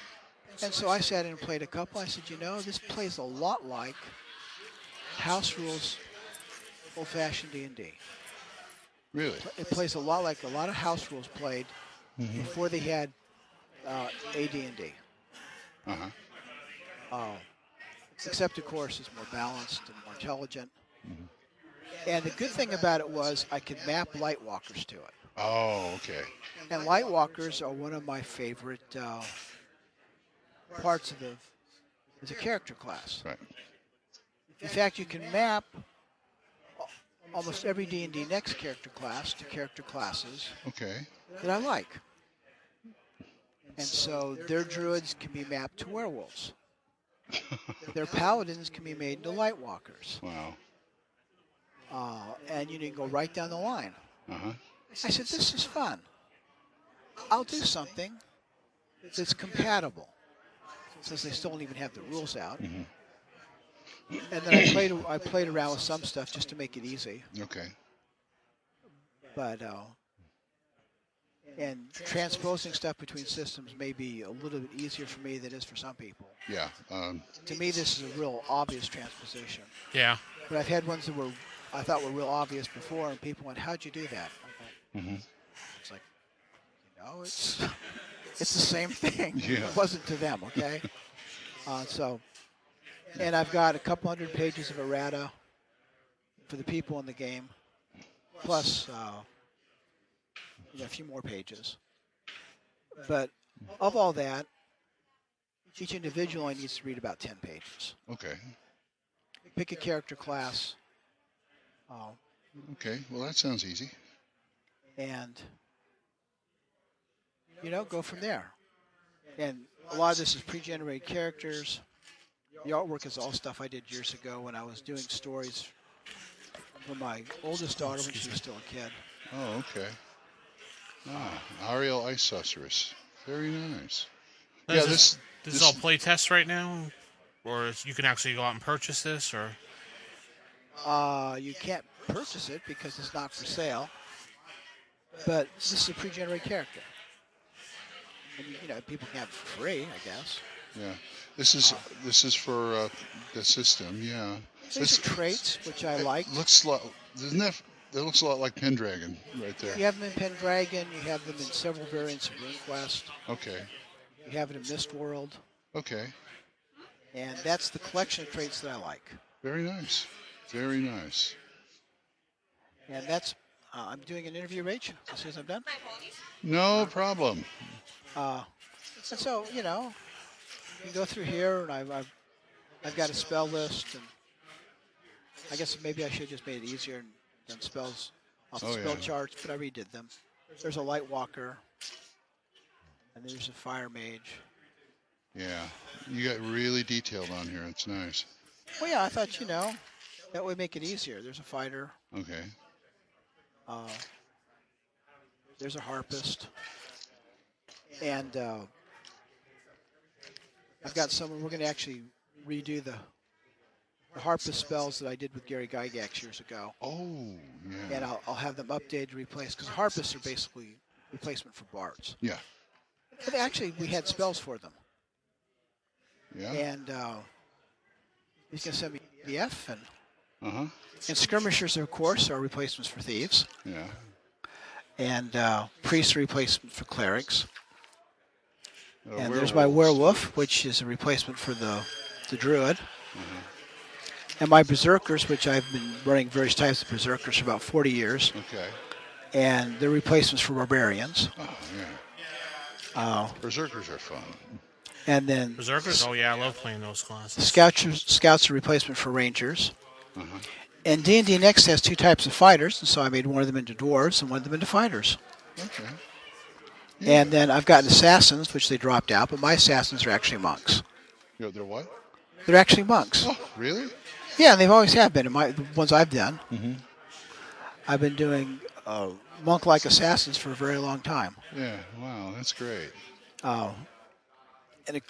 And so I sat in and played a couple. I said, this plays a lot like House Rules old-fashioned D&D. Really? It plays a lot like a lot of House Rules played before they had AD&D. Uh-huh. Except, of course, it's more balanced and more intelligent. And the good thing about it was I could map Lightwalkers to it. Oh, okay. And light walkers are one of my favorite parts of the character class. Right. In fact, you can map almost every D&D next character class to character classes Okay. that I like. And so their druids can be mapped to werewolves. Their paladins can be made into light walkers. Wow. And you can go right down the line. Uh-huh. I said, this is fun. I'll do something that's compatible, since they still don't even have the rules out. Mm-hmm. And then I played around with some stuff just to make it easy. Okay. But and transposing stuff between systems may be a little bit easier for me than it is for some people. Yeah. To me, this is a real obvious transposition. Yeah. But I've had ones that I thought were real obvious before, and people went, "How'd you do that?" I thought, Mm-hmm. it's like, it's the same thing. Yeah. It wasn't to them, okay? And I've got a couple hundred pages of errata for the people in the game, plus a few more pages. But of all that, each individual only needs to read about 10 pages. Okay. Pick a character class, Okay. Well, that sounds easy. and go from there. And a lot of this is pre-generated characters. The artwork is all stuff I did years ago when I was doing stories for my oldest daughter when she was still a kid. Oh, okay. Ariel Ice Sorceress. Very nice. Yeah, This is all play test right now, or you can actually go out and purchase this, or You can't purchase it because it's not for sale. But this is a pre-generated character. And, people can have it for free, I guess. Yeah. This is for the system. Yeah. These are traits, which I like. Looks like, doesn't that? That looks a lot like Pendragon right there. You have them in Pendragon. You have them in several variants of RuneQuest. Okay. You have it in Mistworld. Okay. And that's the collection of traits that I like. Very nice. Very nice. And that's, I'm doing an interview, Rach, as soon as I'm done. No problem. And so, you can go through here, and I've got a spell list, and I guess maybe I should have just made it easier and done spells off the spell charts, but I redid them. There's a Light Walker, and there's a Fire Mage. Yeah. You got really detailed on here. It's nice. Well, yeah, I thought, that would make it easier. There's a Fighter. Okay. There's a Harpist. And I've got someone, we're going to actually redo the Harpist spells that I did with Gary Gygax years ago. Oh, yeah. And I'll have them updated to replace, because Harpists are basically replacement for Bards. Yeah. But actually, we had spells for them. Yeah. And he's going to send me PDF. Uh-huh. And Skirmishers, of course, are replacements for Thieves. Yeah. And Priests are replacement for Clerics. And there's Werewolves. my Werewolf, which is a replacement for the Druid. And my Berserkers, which I've been running various types of Berserkers for about 40 years. Okay. And they're replacements for Barbarians. Oh, yeah. Berserkers are fun. And then Berserkers. Oh yeah, I love playing those classes. Scouts are replacement for Rangers. And D&D Next has two types of fighters, and so I made one of them into dwarves and one of them into fighters. Okay. And then I've got assassins, which they dropped out, but my assassins are actually monks. They're what? They're actually monks. Oh, really? Yeah, and they've always have been. In the ones I've done, Mm-hmm. I've been doing monk-like assassins for a very long time. Yeah. Wow, that's great. And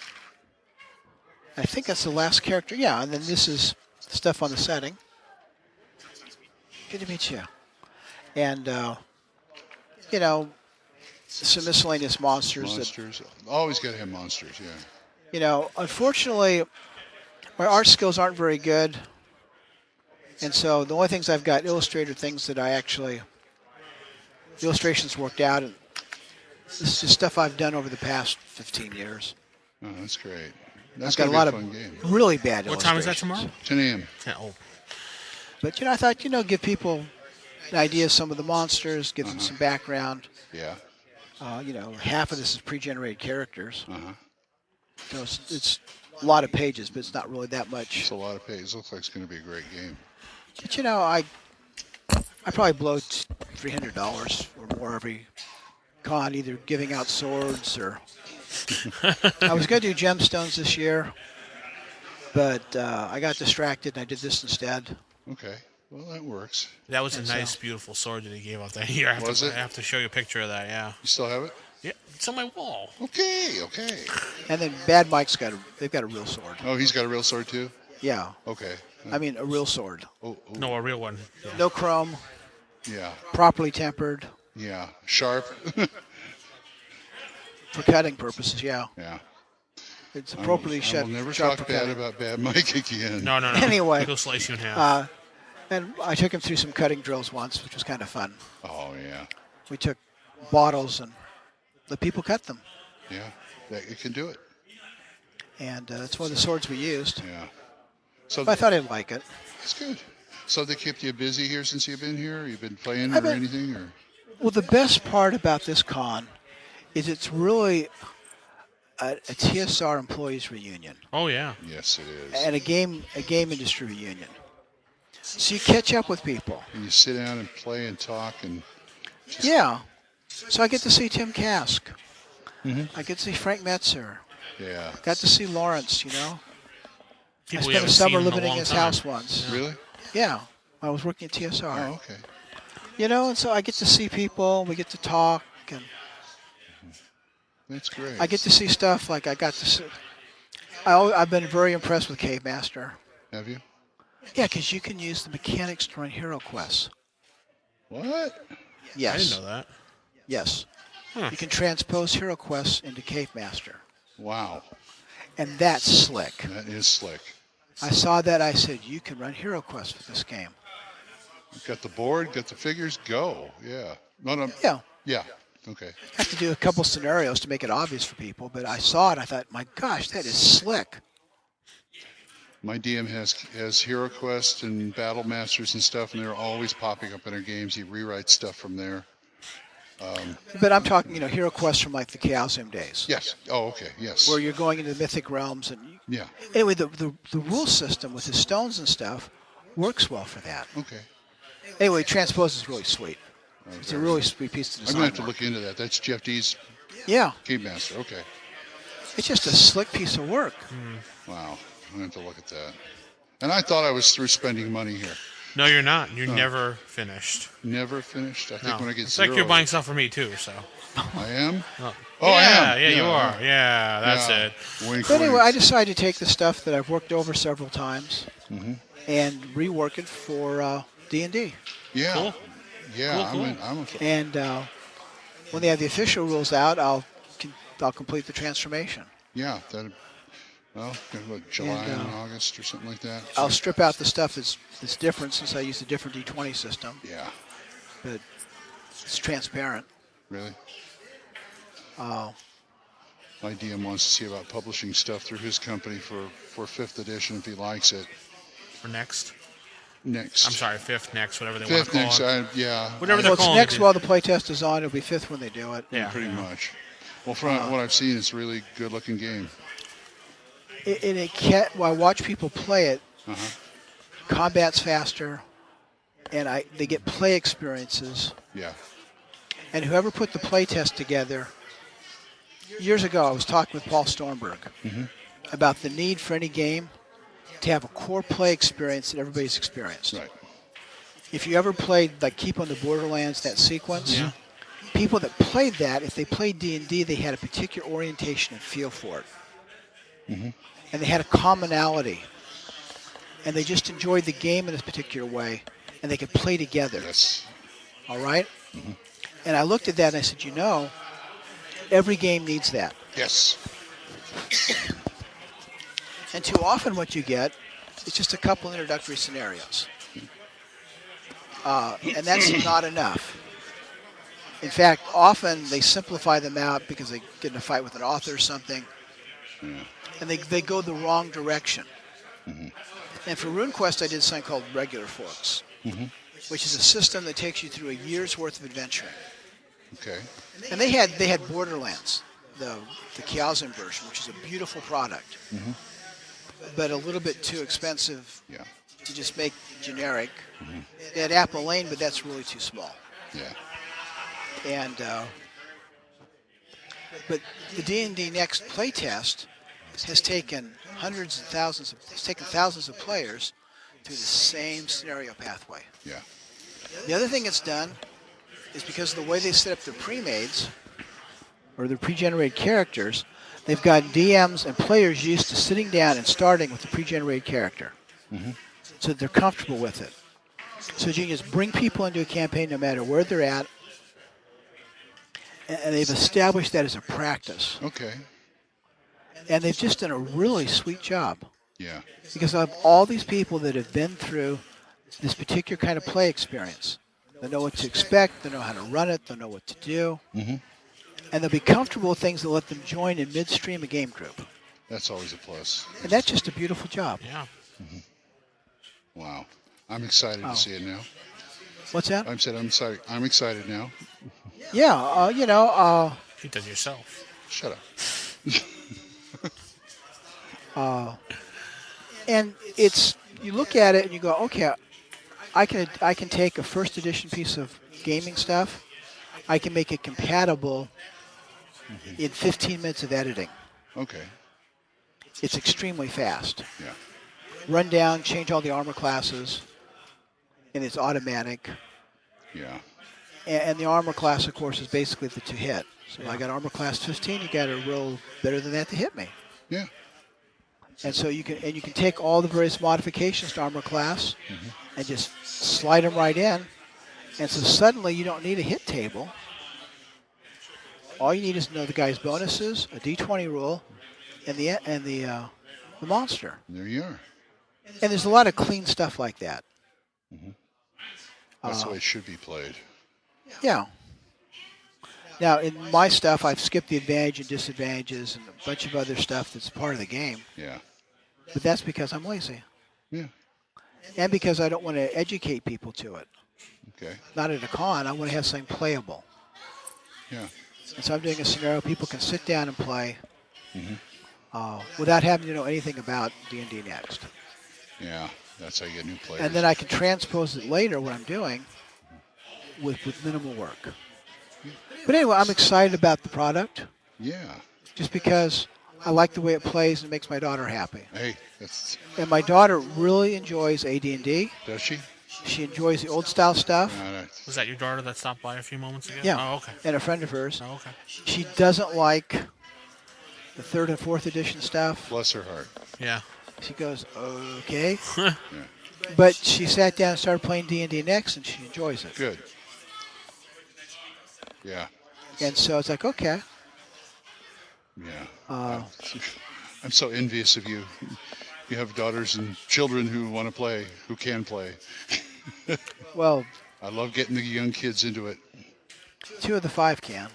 I think that's the last character. Yeah, and then this is stuff on the setting. Good to meet you. And, some miscellaneous monsters. Monsters. Always got to have monsters, yeah. Unfortunately, my art skills aren't very good. And so the only things I've got illustrated things that the illustrations worked out. And this is stuff I've done over the past 15 years. Oh, that's great. That's I've got a lot of fun game. really bad What time is that illustrations. tomorrow? 10 a.m. Yeah, oh, But, I thought, give people an idea of some of the monsters, gives them some background. Yeah. Half of this is pre-generated characters. Uh-huh. So it's a lot of pages, but it's not really that much. It's a lot of pages. Looks like it's going to be a great game. But I probably blow $300 or more every con, either giving out swords or. I was going to do gemstones this year, but I got distracted and I did this instead. Okay. Well, that works. That was a nice, beautiful sword that he gave out there. Here, I have to show you a picture of that. Yeah. You still have it? Yeah, it's on my wall. Okay. And then Bad Mike's they've got a real sword. Oh, he's got a real sword too? Yeah. Okay. I mean, a real sword. Oh. No, a real one. Yeah. No chrome, Yeah. properly tempered Yeah. Sharp. for cutting purposes, yeah. Yeah. It's appropriately I will never sharp talk for bad cutting. about Bad Mike again. No. Anyway. He'll slice you in half. And I took him through some cutting drills once, which was kind of fun. Oh, yeah. We took bottles and let people cut them. Yeah. It can do it. And it's one of the swords we used. Yeah. So But I thought I'd like it. that's good. So they kept you busy here since you've been here? You've been playing I've or been- anything? Or Well, the best part about this con is it's really a TSR employees reunion Oh yeah. yes, it is. and a game industry reunion. So you catch up with people. And you sit down and play and talk and Yeah. So I get to see Tim Kask. Mm-hmm. I get to see Frank Metzer. yeah. Got to see Lawrence, People I you spent a haven't summer seen in a living in long his time. house once. Really? Yeah. I was working at TSR. Oh, okay. And so I get to see people. We get to talk. And That's great. I get to see stuff like I got to see. I've been very impressed with Cave Master. Have you? Yeah, because you can use the mechanics to run Hero Quests. What? Yes. I didn't know that. Yes. Huh. You can transpose Hero Quests into Cave Master. Wow. And that's slick. That is slick. I saw that. I said, you can run Hero Quests with this game. Got the board, got the figures, go. Yeah. No. Yeah. Yeah. Okay. I have to do a couple scenarios to make it obvious for people, but I saw it. I thought, my gosh, that is slick. My DM has Hero Quest and Battle Masters and stuff, and they're always popping up in our games. He rewrites stuff from there. But I'm talking, Hero Quests from like the Chaosium days, Yes. Oh, okay. Yes. where you're going into the mythic realms. And Yeah. anyway, the rule system with the stones and stuff works well for that. Okay. Anyway, Transpose is really sweet. It's a really sweet piece of I'm design. gonna have to work. look into that. That's Jeff D's Yeah, Game Master. Okay. it's just a slick piece of work. Wow. I'm gonna have to look at that. And I thought I was through spending money here. No, you're not. You're never finished. Never finished. I think No. when I get It's zero, like you're buying stuff for me too. So. I am. Oh, Oh, I am. Yeah, you are. Yeah, that's Yeah. it. Wink, But anyway, wink. I decided to take the stuff that I've worked over several times Mm-hmm. and rework it for D&D. Yeah. Cool. Yeah. Cool. I'm a And when they have the official rules out, I'll complete the transformation. yeah. That. Well, what, July And, and August or something like that. I'll strip out the stuff that's different since I use a different D20 system, Yeah. but it's transparent. Really. Uh, My DM wants to see about publishing stuff through his company for 5th edition if he likes it. For next. Next. I'm sorry, fifth next, whatever they want 5th to call next. it. Yeah. Whatever well, they're it's calling next it. while the playtest is on. It'll be 5th when they do it. Yeah. Pretty much. Well, from what I've seen, it's a really good-looking game. When I watch people play it, Uh-huh. combat's faster, and they get play experiences. Yeah. And whoever put the playtest together, years ago, I was talking with Paul Stormberg about the need for any game to have a core play experience that everybody's experienced. Right. If you ever played like Keep on the Borderlands, that sequence, Yeah. people that played that, if they played D&D, they had a particular orientation and feel for it. And they had a commonality. And they just enjoyed the game in this particular way, and they could play together. Yes. All right? And I looked at that and I said, every game needs that. Yes. And too often what you get is just a couple introductory scenarios. And that's not enough. In fact, often they simplify them out because they get in a fight with an author or something, and they go the wrong direction. And for RuneQuest, I did something called regular forks. which is a system that takes you through a year's worth of adventuring. Okay. And they had Borderlands, the Kiazen version, which is a beautiful product, but a little bit too expensive Yeah. to just make generic. They had Apple Lane, but that's really too small. Yeah. And but the D&D Next playtest has taken thousands of players through the same scenario pathway. Yeah. The other thing it's done is because of the way they set up their pre-mades or their pre-generated characters, they've got DMs and players used to sitting down and starting with the pre-generated character, so that they're comfortable with it. So you can just bring people into a campaign no matter where they're at, and they've established that as a practice. Okay. And they've just done a really sweet job. Yeah. Because of all these people that have been through this particular kind of play experience. They know what to expect, they know how to run it, they know what to do. And they'll be comfortable with things that let them join in midstream a game group. That's always a plus. And that's just a beautiful job. Yeah. Wow. I'm excited to see it now. What's that? I'm excited now. Yeah, Keep that to yourself. Shut up. and it's, you look at it and you go, okay, I can take a first edition piece of gaming stuff, I can make it compatible in 15 minutes of editing. Okay. It's extremely fast. Yeah. Run down, change all the armor classes, and it's automatic. Yeah. And the armor class, of course, is basically the to hit. So if I got armor class 15, you got to roll better than that to hit me. Yeah. And so you can take all the various modifications to armor class and just slide them right in. And so suddenly you don't need a hit table. All you need is to know the guy's bonuses, a D20 roll, and the monster. There you are. And there's a lot of clean stuff like that. That's the way it should be played. Yeah. Now, in my stuff, I've skipped the advantage and disadvantages and a bunch of other stuff that's part of the game. Yeah. But that's because I'm lazy. Yeah. And because I don't want to educate people to it. Okay. Not at a con, I want to have something playable. Yeah. And so I'm doing a scenario people can sit down and play without having to know anything about D&D Next. Yeah. That's how you get new players. And then I can transpose it later, what I'm doing, with minimal work. But anyway, I'm excited about the product Yeah. just because I like the way it plays and it makes my daughter happy. Hey, that's. And my daughter really enjoys AD&D. Does she? She enjoys the old style stuff. Was that your daughter that stopped by a few moments ago? Yeah. Oh, okay. And a friend of hers. Oh, okay. She doesn't like the 3rd and 4th edition stuff. Bless her heart. Yeah. She goes, okay. Yeah. But she sat down and started playing D&D Next, and she enjoys it. Good. Yeah. And so it's like, okay. Yeah. I'm so envious of you. You have daughters and children who want to play, who can play. Well, I love getting the young kids into it. 2 of the 5 can.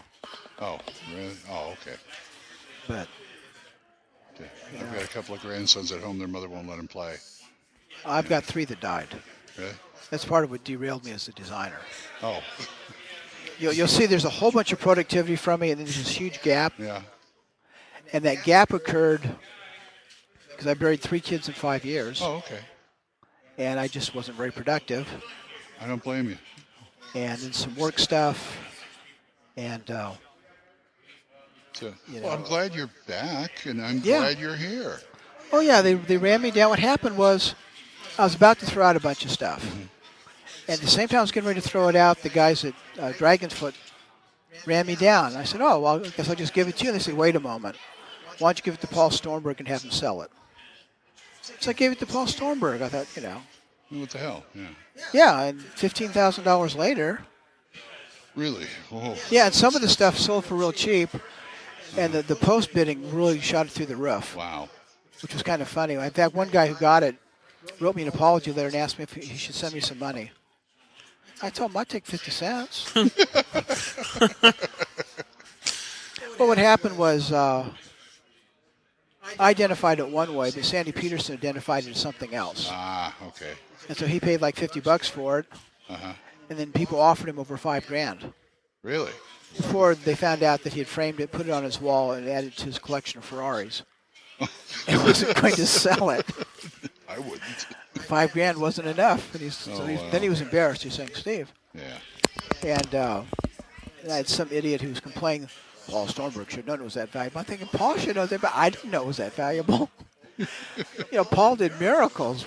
Oh, really? Oh, okay. But I've got a couple of grandsons at home. Their mother won't let them play. I've got 3 that died. Really? That's part of what derailed me as a designer. Oh. You'll see there's a whole bunch of productivity from me, and then there's this huge gap. Yeah. And that gap occurred because I buried 3 kids in 5 years. Oh, okay. And I just wasn't very productive. I don't blame you. And then some work stuff. And, Well, I'm glad you're back, and I'm Yeah. glad you're here. oh, yeah, they ran me down. What happened was I was about to throw out a bunch of stuff. And at the same time I was getting ready to throw it out, the guys at Dragon's Foot ran me down. I said, oh, well, I guess I'll just give it to you. And they said, wait a moment. Why don't you give it to Paul Stormberg and have him sell it? So I gave it to Paul Stormberg. I thought, What the hell? Yeah. yeah, and $15,000 later. Really? Oh. Yeah, and some of the stuff sold for real cheap. And the post bidding really shot it through the roof, Wow. which was kind of funny. In fact, one guy who got it wrote me an apology letter and asked me if he should send me some money. I told him I'd take 50 cents. Well, what happened was I identified it one way, but Sandy Peterson identified it as something else. Ah, okay. And so he paid like $50 for it. Uh-huh. And then people offered him over $5,000 Really? before they found out that he had framed it, put it on his wall, and added to his collection of Ferraris. And wasn't going to sell it. I wouldn't. $5,000 wasn't enough, and wow. then he was embarrassed. He's saying, "Steve," Yeah. and I had some idiot who was complaining. Paul Stormberg should have known it was that valuable. I'm thinking Paul should know that, but I didn't know it was that valuable. Paul did miracles.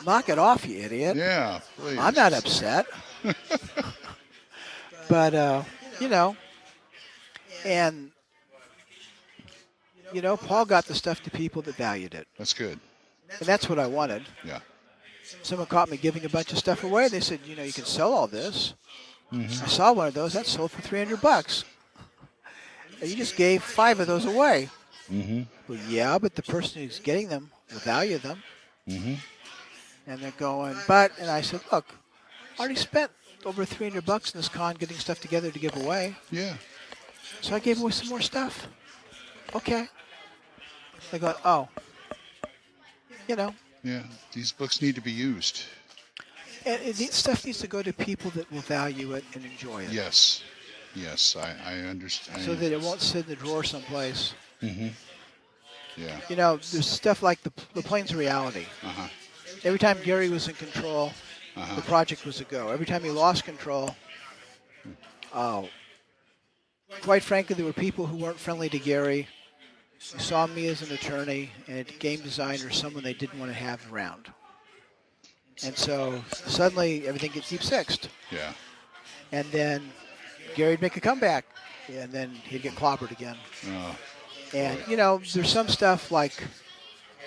Knock it off, you idiot. Yeah, please. I'm not upset. But, and, Paul got the stuff to people that valued it. That's good. And that's what I wanted. Yeah. Someone caught me giving a bunch of stuff away. They said, you can sell all this. I saw one of those. That sold for $300. And you just gave 5 of those away. Well, yeah, but the person who's getting them will value them. And they're going, and I said, look, I already spent over $300 in this con getting stuff together to give away. Yeah. So I gave away some more stuff. Okay. They go, oh. Yeah, these books need to be used. And stuff needs to go to people that will value it and enjoy it. Yes. Yes, I understand. So that it won't sit in the drawer someplace. Yeah. There's stuff like the Planes of Reality. Every time Gary was in control, the project was a go. Every time he lost control, quite frankly, there were people who weren't friendly to Gary, who saw me as an attorney and a game designer, someone they didn't want to have around. And so suddenly everything gets deep sixed. Yeah. And then Gary'd make a comeback, and then he'd get clobbered again. And, there's some stuff like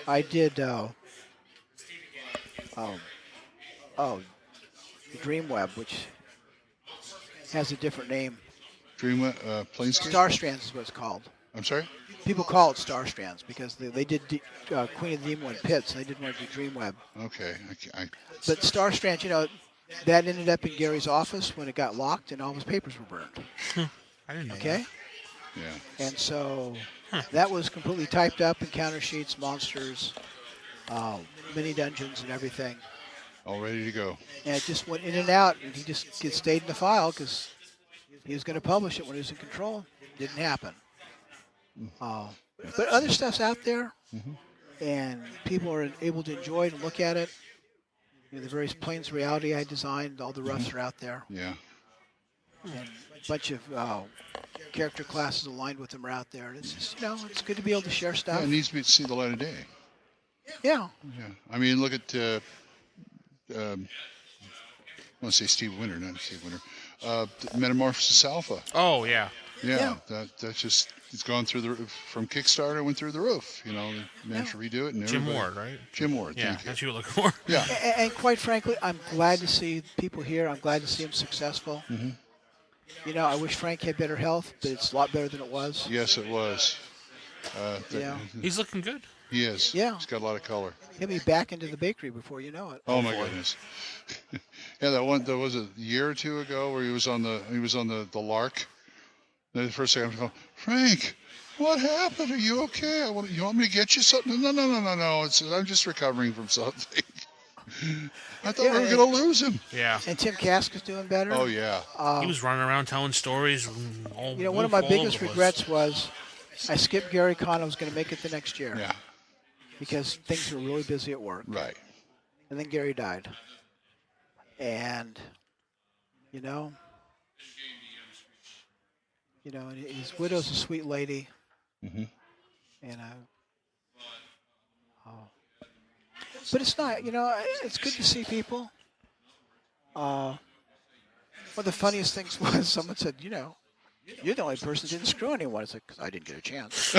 I did, Dreamweb, which has a different name. Dream Planescape? Star Strands is what it's called. I'm sorry? People call it Star Strands because they did Queen of the Demon One Pits, and they didn't want to do Dreamweb. Okay. But Star Strands, that ended up in Gary's office when it got locked and all his papers were burned. I didn't know Okay? Yeah. And so that was completely typed up, encounter sheets, monsters, mini dungeons, and everything. All ready to go. And it just went in and out, and he just stayed in the file because he was going to publish it when he was in control. Didn't happen. But other stuff's out there, and people are able to enjoy it and look at it. The various planes of reality I designed, all the roughs are out there. Yeah. And a bunch of character classes aligned with them are out there. It's just, it's good to be able to share stuff. Yeah, it needs to see the light of day. Yeah. Yeah. I mean, look at, I want to say Steve Winter, not Steve Winter. Metamorphosis Alpha. Oh, yeah. Yeah. That's just, it's gone through the roof. From Kickstarter, went through the roof. Managed to redo it. And Jim Ward, right? Jim Ward, Yeah, thank you. that's what you were looking for. Yeah. And quite frankly, I'm glad to see people here. I'm glad to see them successful. I wish Frank had better health, but it's a lot better than it was. Yes, it was. He's looking good. He is. Yeah. He's got a lot of color. He'll be back into the bakery before you know it. Oh my goodness. Yeah, that one. There was a year or two ago where he was on the Lark. And the first thing I'm going, Frank, what happened? Are you okay? You want me to get you something? No. I'm just recovering from something. I thought we were going to lose him. Yeah. And Tim Kask is doing better. Oh yeah. He was running around telling stories. One of my biggest regrets was I skipped Gary Con. I was going to make it the next year. Yeah. Because things were really busy at work. Right. And then Gary died. And, his widow's a sweet lady. And but it's not, it's good to see people. One of the funniest things was someone said, you're the only person who didn't screw anyone. It's like, 'cause I didn't get a chance.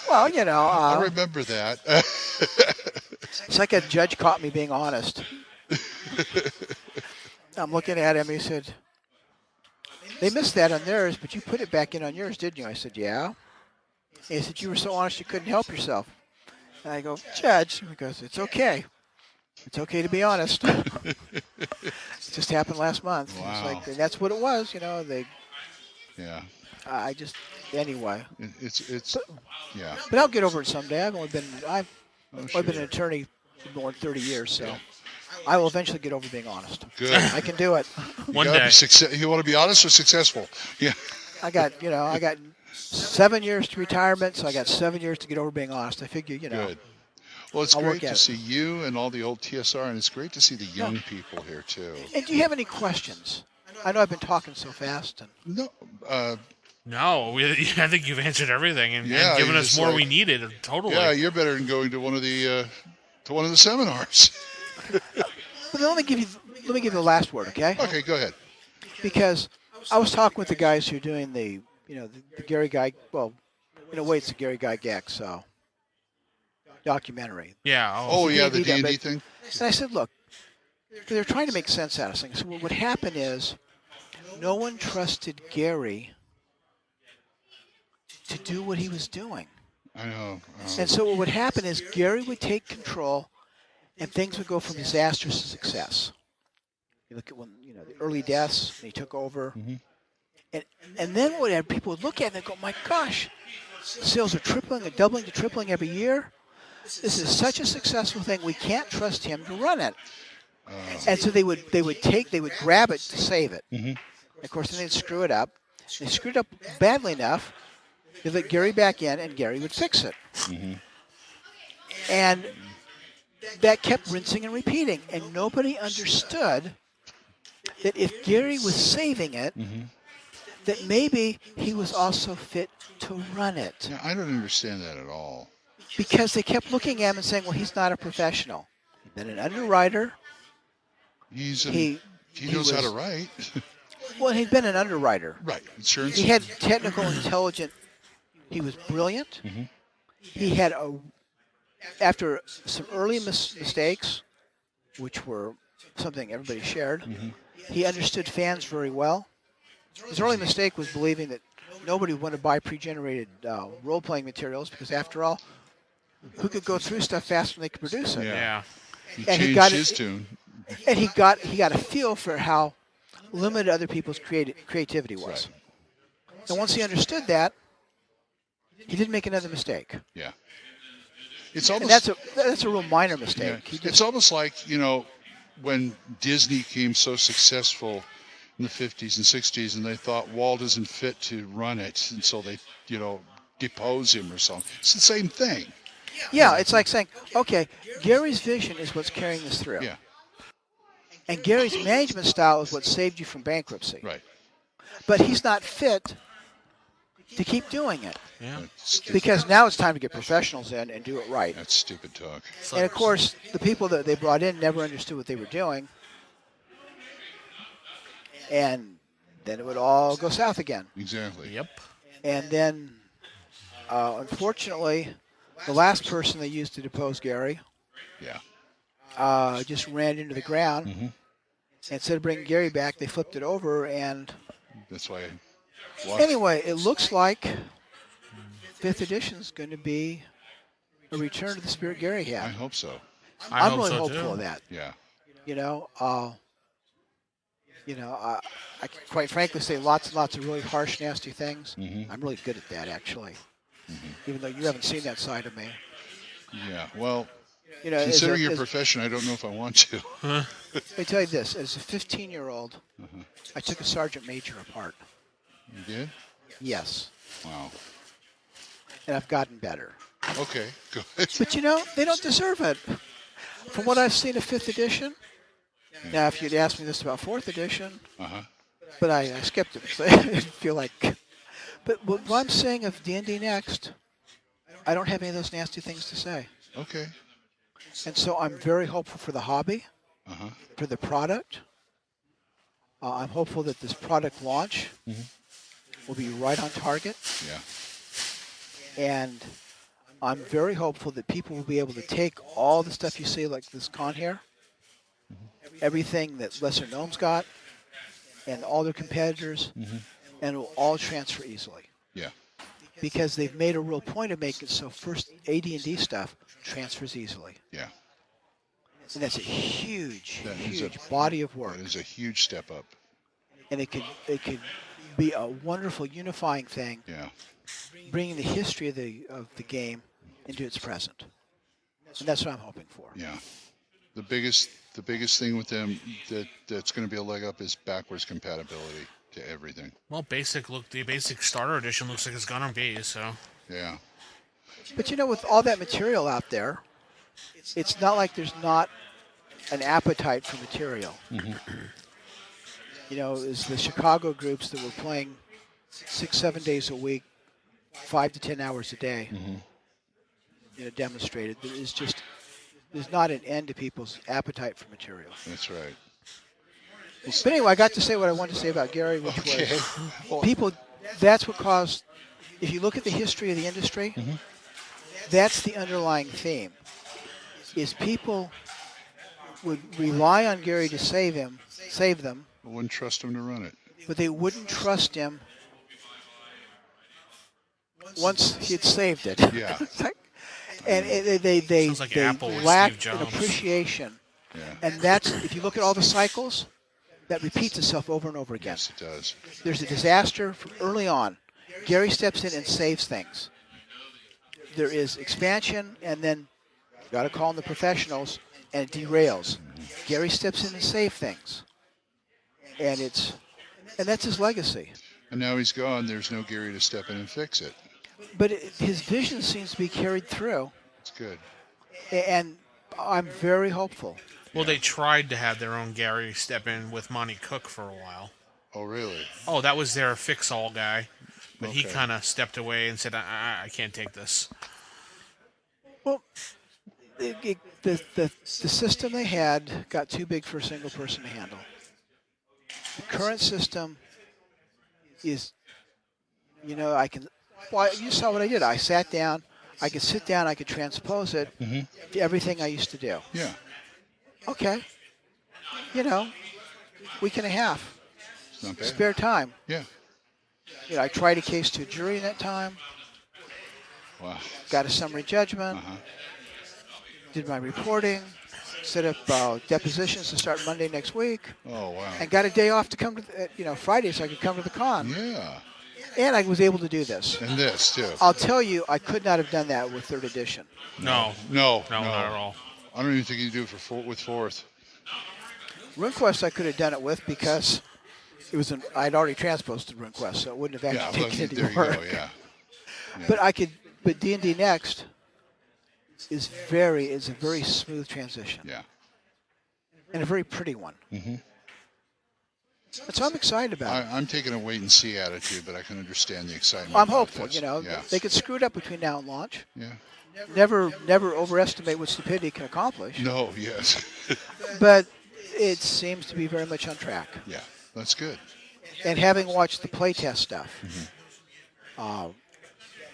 Well, I remember that. It's like a judge caught me being honest. I'm looking at him. He said, they missed that on theirs, but you put it back in on yours, didn't you? I said, yeah. And he said, you were so honest you couldn't help yourself. And I go, Judge. He goes, it's okay. It's okay to be honest. It just happened last month. Wow. It's like, and that's what it was, Yeah. I just, anyway. It's yeah. But I'll get over it someday. I've only been an attorney more than 30 years, so Yeah. I will eventually get over being honest. Good. I can do it. One gotta day. Be you want to be honest or successful? Yeah. I got 7 years to retirement, so I got 7 years to get over being honest. I figure, Good. Well, it's I'll work great to at it. see you and all the old TSR, and it's great to see the young people here too. And do you have any questions? I know I've been talking so fast. And No, No, I think you've answered everything and Yeah, given you're us just more like- we needed. Totally. yeah, you're better than going to one of the seminars. but let me give you the last word, okay? Okay, go ahead. Because I was talking with the guys who are doing the Gary Guy. Well, in a way, it's the Gary Gygax documentary. Yeah. Oh, the yeah, the D&D D&D thing. And I said, look, they're trying to make sense out of things. So what would happen is, no one trusted Gary to do what he was doing. I know. And so what would happen is Gary would take control, and things would go from disaster to success. You look at when the early deaths, when he took over, and then what people would look at it and go, "My gosh, sales are tripling, and doubling to tripling every year. This is such a successful thing. We can't trust him to run it." And so they would grab it to save it. Of course, then they'd screw it up. They screwed up badly enough. They let Gary back in, and Gary would fix it. And that kept rinsing and repeating, and nobody understood that if Gary was saving it, that maybe he was also fit to run it. Yeah, I don't understand that at all. Because they kept looking at him and saying, well, he's not a professional. Then an underwriter. He knows how to write. Well, he'd been an underwriter. Right, insurance. He had technical intelligence. He was brilliant. He had after some early mistakes, which were something everybody shared, he understood fans very well. His early mistake was believing that nobody would want to buy pre-generated role-playing materials because, after all, who could go through stuff faster than they could produce it? Yeah. He And he changed got his it- tune. And he got a feel for how limited other people's creativity was. Right. And once he understood that, he didn't make another mistake. Yeah. It's And almost that's a real minor yeah. mistake. He It's just, almost like, when Disney became so successful in the 50s and 60s, and they thought Walt isn't fit to run it, and so they, depose him or something. It's the same thing. yeah, it's like saying, okay, Gary's vision is what's carrying this through. Yeah, And Gary's management style is what saved you from bankruptcy. right. But he's not fit to keep doing it. Yeah. Because now it's time to get professionals in and do it right. That's stupid talk. And of course, the people that they brought in never understood what they were doing. And then it would all go south again. Exactly. Yep. And then, unfortunately, the last person they used to depose Gary Yeah. just ran into the ground. And instead of bringing Gary back, they flipped it over. And That's why. anyway, it looks like 5th edition is going to be a return to the spirit Gary I had. hope so. I I'm hope really so, hopeful too. of that. Yeah. I can quite frankly say lots and lots of really harsh, nasty things. Mm-hmm. I'm really good at that, actually. Even though you haven't seen that side of me. Yeah. Well, As considering a- your as- profession, I don't know if I want to. Let me tell you this: as a 15-year-old, Mm-hmm. I took a sergeant major apart. You did? Yes, Wow. and I've gotten better. Okay. Good. But they don't deserve it. From what I've seen of 5th edition. Now, if you'd asked me this about 4th edition, Uh-huh. but I skipped it because I didn't feel like. But what I'm saying of D&D Next, I don't have any of those nasty things to say. Okay. And so I'm very hopeful for the hobby, Uh-huh. for the product. I'm hopeful that this product launch will be right on target. Yeah. And I'm very hopeful that people will be able to take all the stuff you see, like this con here, everything that Lesser Gnomes got, and all their competitors, and it will all transfer easily. Yeah. Because they've made a real point of making it so first AD&D stuff transfers easily. Yeah. And that's a huge, That is huge body of work. That is a huge step up. And it could be a wonderful unifying thing, Yeah. bringing the history of the game into its present. And that's what I'm hoping for. Yeah. The biggest thing with them that's going to be a leg up is backwards compatibility to everything. Well, the basic starter edition looks like it's gonna be, so. Yeah. But with all that material out there, it's not like there's not an appetite for material. Is the Chicago groups that were playing 6-7 days a week, 5 to 10 hours a day, demonstrated. There's not an end to people's appetite for material. That's right. But anyway, I got to say what I wanted to say about Gary, which was people, that's what caused, if you look at the history of the industry, that's the underlying theme, is people would rely on Gary to save them, I wouldn't trust him to run it. but they wouldn't trust him once he'd saved it. Yeah. And they Sounds like Apple with lack Steve an Jobs. appreciation. Yeah. And that's, if you look at all the cycles, that repeats itself over and over again. Yes, it does. There's a disaster from early on. Gary steps in and saves things. There is expansion, and then you got to call in the professionals, and it derails. Gary steps in and saves things. And that's his legacy. And now he's gone. There's no Gary to step in and fix it. But his vision seems to be carried through, It's good. and I'm very hopeful. Well, they tried to have their own Gary step in with Monty Cook for a while. Oh, really? Oh, that was their fix-all guy. But he Okay. kind of stepped away and said, I can't take this. Well, the system they had got too big for a single person to handle. The current system is, you saw what I did. I sat down. I could sit down. I could transpose it to everything I used to do. Yeah. Okay. Week and a half. It's not bad. Spare time. Yeah. I tried a case to a jury in that time. Wow. Got a summary judgment. Did my reporting. Set up depositions to start Monday next week. Oh, wow. And got a day off to come to, Friday so I could come to the con. Yeah. And I was able to do this. And this, too. I'll tell you, I could not have done that with 3rd edition. No, No, not at all. I don't even think you can do it with 4th. RuneQuest I could have done it with because I'd already transposed to RuneQuest, so it wouldn't have Yeah, actually well, taken there any you work. go, yeah. But D&D Next is a very smooth transition. Yeah. And a very pretty one. And so I'm excited about it. I'm taking a wait-and-see attitude, but I can understand the excitement. I'm about hopeful, this. Yeah. They could screw it up between now and launch. Yeah. Never overestimate what stupidity can accomplish. No, yes. But it seems to be very much on track. Yeah, that's good. And having watched the playtest stuff,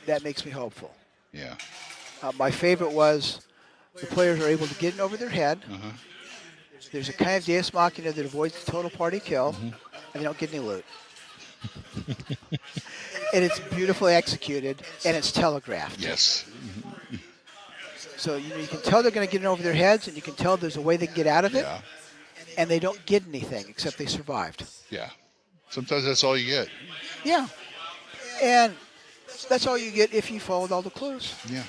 that makes me hopeful. Yeah. My favorite was the players are able to get in over their head. There's a kind of Deus Machina that avoids the total party kill, and they don't get any loot. And it's beautifully executed, and it's telegraphed. Yes. So you can tell they're going to get in over their heads, and you can tell there's a way they can get out of it, Yeah. and they don't get anything except they survived. Yeah. Sometimes that's all you get. Yeah. And that's all you get if you followed all the clues. Yeah.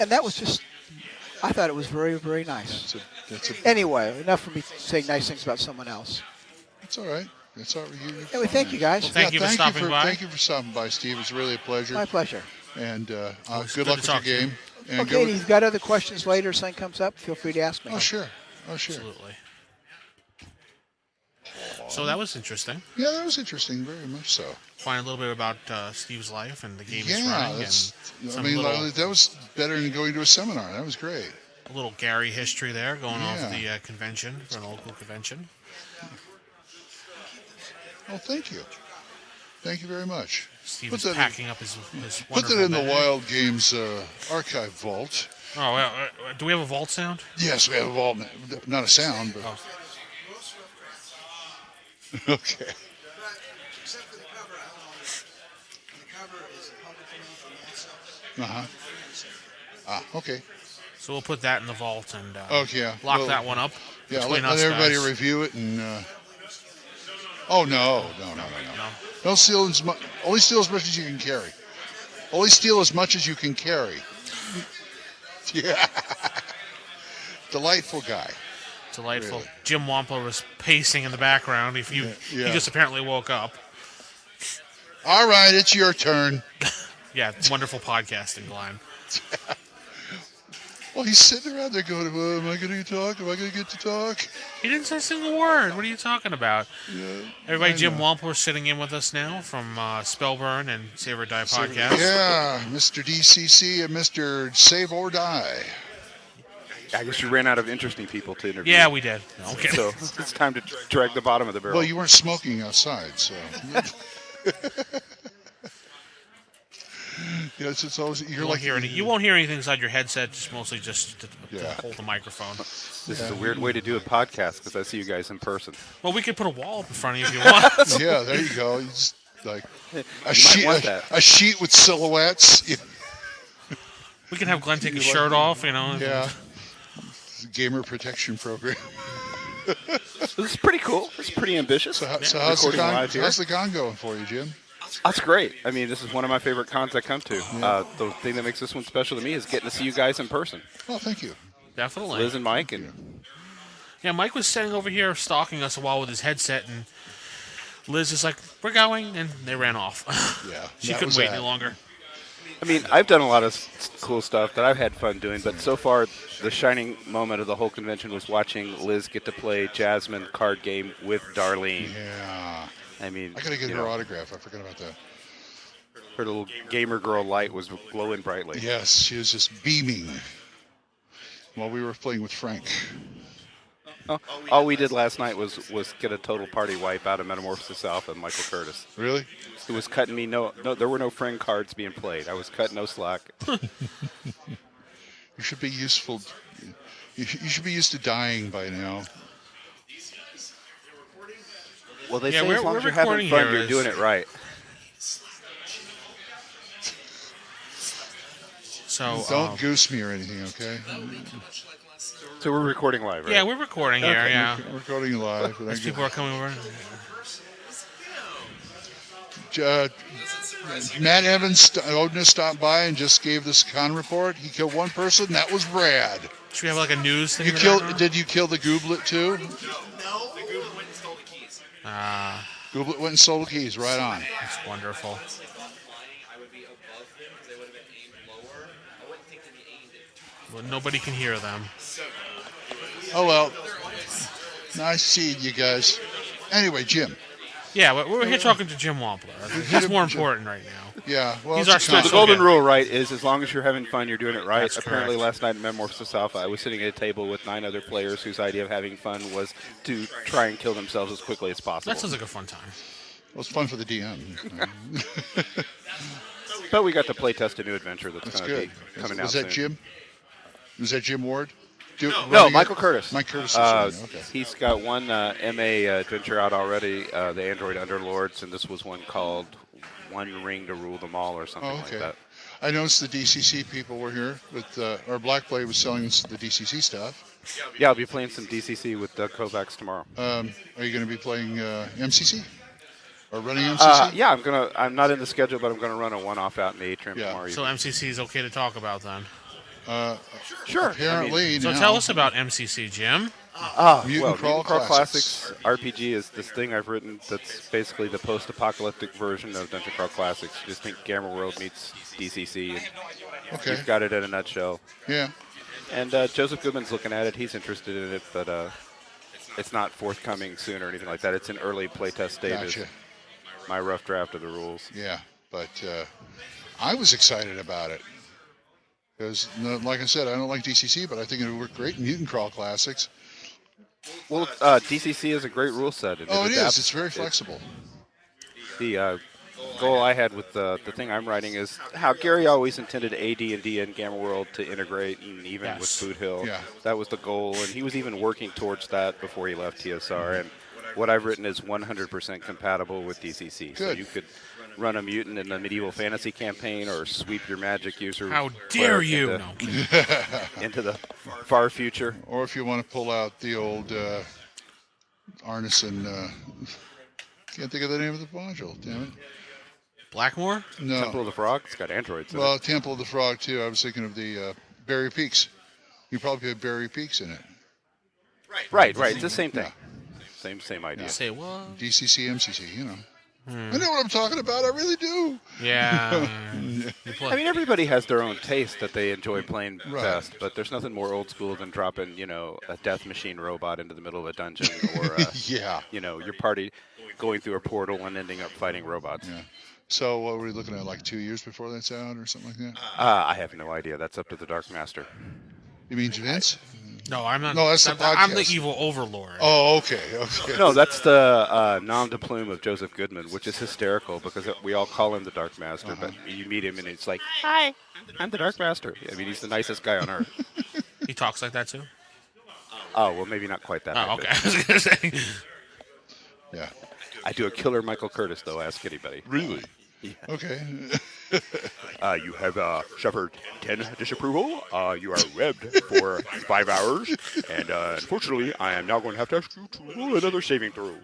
And that was just, I thought it was very, very nice. That's a, Anyway, enough for me saying nice things about someone else. that's all right. That's all right. Anyway, thank you guys. Thank you for stopping by. Thank you for stopping by, Steve. It's really a pleasure. My pleasure. And good good luck to with your talk to you. game. And Okay, and if you've got other questions later, something comes up, feel free to ask me. Oh, sure. Oh, sure. Absolutely. So that was interesting. Yeah, that was interesting. Very much so. Find a little bit about Steve's life and the game he's Yeah, running, and that's, I some mean, little, that was better than going to a seminar. That was great. a little Gary history there going off Yeah. the convention, for an local convention. Well, thank you. Thank you very much. Steve Put is that in- packing up his Put that wonderful in the bag. Wild Games archive vault. Oh, well, do we have a vault sound? Yes, we have a vault. Not a sound, but Oh. okay. Okay. So we'll put that in the vault and Okay, yeah. lock Well, that one up Yeah, between let us everybody guys. review it and. Oh no! No. Don't steal as much. Only steal as much as you can carry. Only steal as much as you can carry. Yeah. Delightful guy. Delightful. Really. Jim Wampler was pacing in the background. He Yeah. just apparently woke up. All right, it's your turn. Yeah, it's wonderful podcasting, Glenn. Well, he's sitting around there going, well, am I going to talk? Am I going to get to talk? He didn't say a single word. What are you talking about? Yeah, Everybody, I Jim know. Wampler sitting in with us now from Spellburn and Save or Die podcast. Yeah, Mr. DCC and Mr. Save or Die. I guess you ran out of interesting people to interview. Yeah, we did. No, okay. So it's time to drag the bottom of the barrel. Well, you weren't smoking outside, so. Yes, it's always you're like You won't hear anything inside your headset. Just mostly just to Yeah. hold the microphone. This is a weird way to do a podcast because I see you guys in person. Well, we could put a wall up in front of you if you want. Yeah, there you go. You just like want that. a sheet with silhouettes. Yeah. We can have Glenn take his You like- shirt off. You know. Yeah. Gamer protection program. This is pretty cool. It's pretty ambitious. So how's the Recording live here. con going for you, Jim? That's great. I mean, this is one of my favorite cons I come to. The thing that makes this one special to me is getting to see you guys in person. Oh, thank you. Definitely. Liz and Mike. And Yeah, Mike was sitting over here stalking us a while with his headset, and Liz is like, "We're going," and they ran off. Yeah, She that couldn't was wait that. any longer. I mean, I've done a lot of cool stuff that I've had fun doing, but so far, the shining moment of the whole convention was watching Liz get to play Jasmine card game with Darlene. Yeah. I mean, I gotta get you her know, autograph. I forgot about that. her little gamer girl light was glowing brightly. Yes, she was just beaming while we were playing with Frank. Oh, all we did last night was get a total party wipe out of Metamorphosis Alpha and Michael Curtis. Really? It was cutting me no, there were no friend cards being played. I was cutting no slack. You should be useful. You should be used to dying by now. Well, they Yeah, say we're- as long we're as you're having recording fun, here you're is- doing it right. So Don't goose me or anything, okay? So we're recording live, right? yeah, we're recording here. Yeah, We're recording live. these people are coming over. Matt Evans, Odin stopped by and just gave this con report. He killed one person. That was rad. Should we have like a news thing? You in the killed? background? Did you kill the Gooblet too? Gooblet went and stole the keys. Right on. That's wonderful. Well, nobody can hear them. Oh well. Nice seeing you guys. Anyway, Jim. Yeah, but we're here talking to Jim Wampler. He's more important right now. Yeah. Well, He's it's our a special The con. golden guest. rule, right, is as long as you're having fun, you're doing it right. That's Apparently, correct. last night in Metamorphosis Alpha, I was sitting at a table with 9 other players whose idea of having fun was to try and kill themselves as quickly as possible. That sounds like a fun time. Well, it's fun for the DM. But we got to play test a new adventure that's That's going to good. be coming out Was that soon. Jim? Was that Jim Ward? No, Michael Curtis. Mike Curtis. Is running it. Okay. He's got one MA adventure out already, the Android Underlords, and this was one called One Ring to Rule Them All or something Oh, okay. like that. I noticed the DCC people were here, but our Black Blade was selling us the DCC stuff. Yeah, I'll be playing some DCC with Doug Kovacs tomorrow. Are you going to be playing MCC or running MCC? Yeah, I'm not in the schedule, but I'm gonna run a one-off out in the atrium Yeah. tomorrow. So MCC is okay to talk about then. Sure. Apparently, So now, tell us about MCC, Jim. Mutant Crawl Classics RPG is this thing I've written that's basically the post-apocalyptic version of Dungeon Crawl Classics. You just think Gamma World meets DCC, and Okay. you've got it in a nutshell. Yeah. And Joseph Goodman's looking at it. He's interested in it, but it's not forthcoming soon or anything like that. It's in early playtest stages. Gotcha. My rough draft of the rules. Yeah. But I was excited about it. Because, like I said, I don't like DCC, but I think it would work great in Mutant Crawl Classics. Well, DCC is a great rule set. Oh, it is. adapts- It's very flexible. The goal I had with the thing I'm writing is how Gary always intended AD&D and Gamma World to integrate, and even with Yes. Boot Hill. Yeah. That was the goal, and he was even working towards that before he left TSR. And what I've written is 100% compatible with DCC. So Good. you could run a mutant in a medieval fantasy campaign or sweep your magic user How dare cleric you? into, No, I'm kidding. into the far future. Or if you want to pull out the old Arneson, can't think of the name of the module, damn it. Blackmore? No. Temple of the Frog, it's got androids in Well, it. Temple of the Frog, too. I was thinking of the Berry Peaks. You probably put Berry Peaks in it. Right. It's the same thing. Yeah. Same idea. Say what? DCC, MCC, you know. I know what I'm talking about. I really do. Yeah. I mean, everybody has their own taste that they enjoy playing Right. best, but there's nothing more old school than dropping, a death machine robot into the middle of a dungeon, or Yeah. your party going through a portal and ending up fighting robots. Yeah. So what were we looking at? Like 2 years before that's out, or something like that? I have no idea. That's up to the Dark Master. You mean Vince? No, I'm not. No, that's the I'm the podcast. evil overlord. Oh, okay. No, that's the nom de plume of Joseph Goodman, which is hysterical because we all call him the Dark Master, but you meet him and it's like, hi, I'm the Dark Master. I mean, he's the nicest guy on earth. He talks like that too. Oh, well, maybe not quite that. Oh, high okay. pitch. I was gonna say. Yeah. I do a killer Michael Curtis, though. Ask anybody. Really? Yeah. Okay. You have suffered 10 disapproval. You are webbed for 5 hours, and unfortunately, I am now going to have to ask you to roll another saving throw.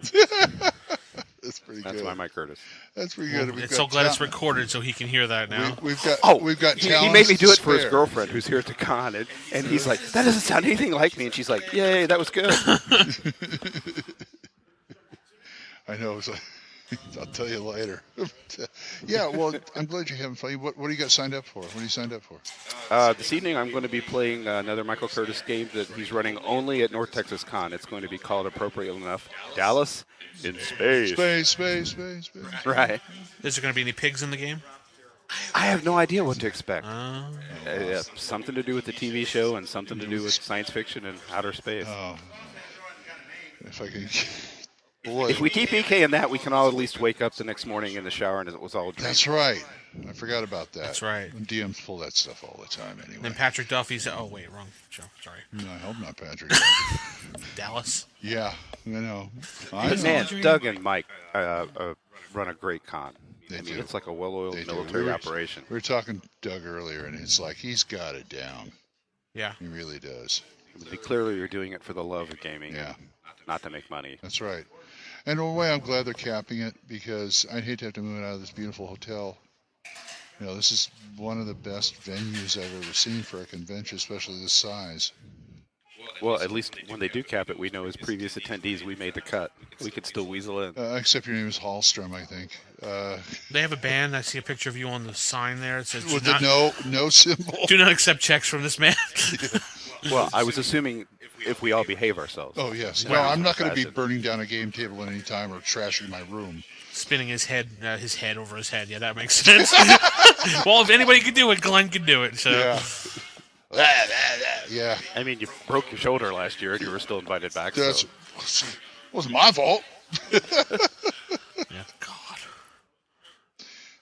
That's pretty That's good. my Mike Curtis. That's pretty good. It's so glad it's recorded so he can hear that now. We've got. Oh, we've got. he talents made me do to it for his spare. girlfriend, who's here at the con, and he's like, that doesn't sound anything like me, and she's like, yay, that was good. I know. It's like, I'll tell you later. Yeah. Well, I'm glad you're having fun. What do you got signed up for? What are you signed up for? This evening, I'm going to be playing another Michael Curtis game that he's running only at North Texas Con. It's going to be called, appropriately enough, Dallas in Space. Space. Right. Is there going to be any pigs in the game? I have no idea what to expect. Something to do with the TV show and something to do with science fiction and outer space. Oh. If I can. Boy. If we TPK in that, we can all at least wake up the next morning in the shower and it was all a dream. That's right. I forgot about that. That's right. And DMs pull that stuff all the time anyway. Then Patrick Duffy's. Oh wait, wrong show. Sorry. No, I hope not, Patrick. Dallas. Yeah, I know. But man, Doug and Mike run a great con. They I mean, do. it's like a well-oiled They do. military operation. We were talking to Doug earlier, and it's like he's got it down. Yeah. He really does. Clearly, you're doing it for the love of gaming, Yeah. not to make money. That's right. And in a way, I'm glad they're capping it because I'd hate to have to move it out of this beautiful hotel. You know, this is one of the best venues I've ever seen for a convention, especially this size. Well, at least when they do cap it, we know as previous attendees we made the cut. We could still weasel in. Except your name is Hallstrom, I think. They have a band. I see a picture of you on the sign there. It says, With the no symbol. do not accept checks from this man. Well, I was assuming if we all behave ourselves. Oh, yes. No, Well, I'm not going to be fashion. burning down a game table at any time or trashing my room. Spinning his head over his head. Yeah, that makes sense. Well, if anybody could do it, Glenn could do it. So. Yeah. Yeah. I mean, you broke your shoulder last year and you were still invited back. That's So. wasn't my fault. Yeah. God.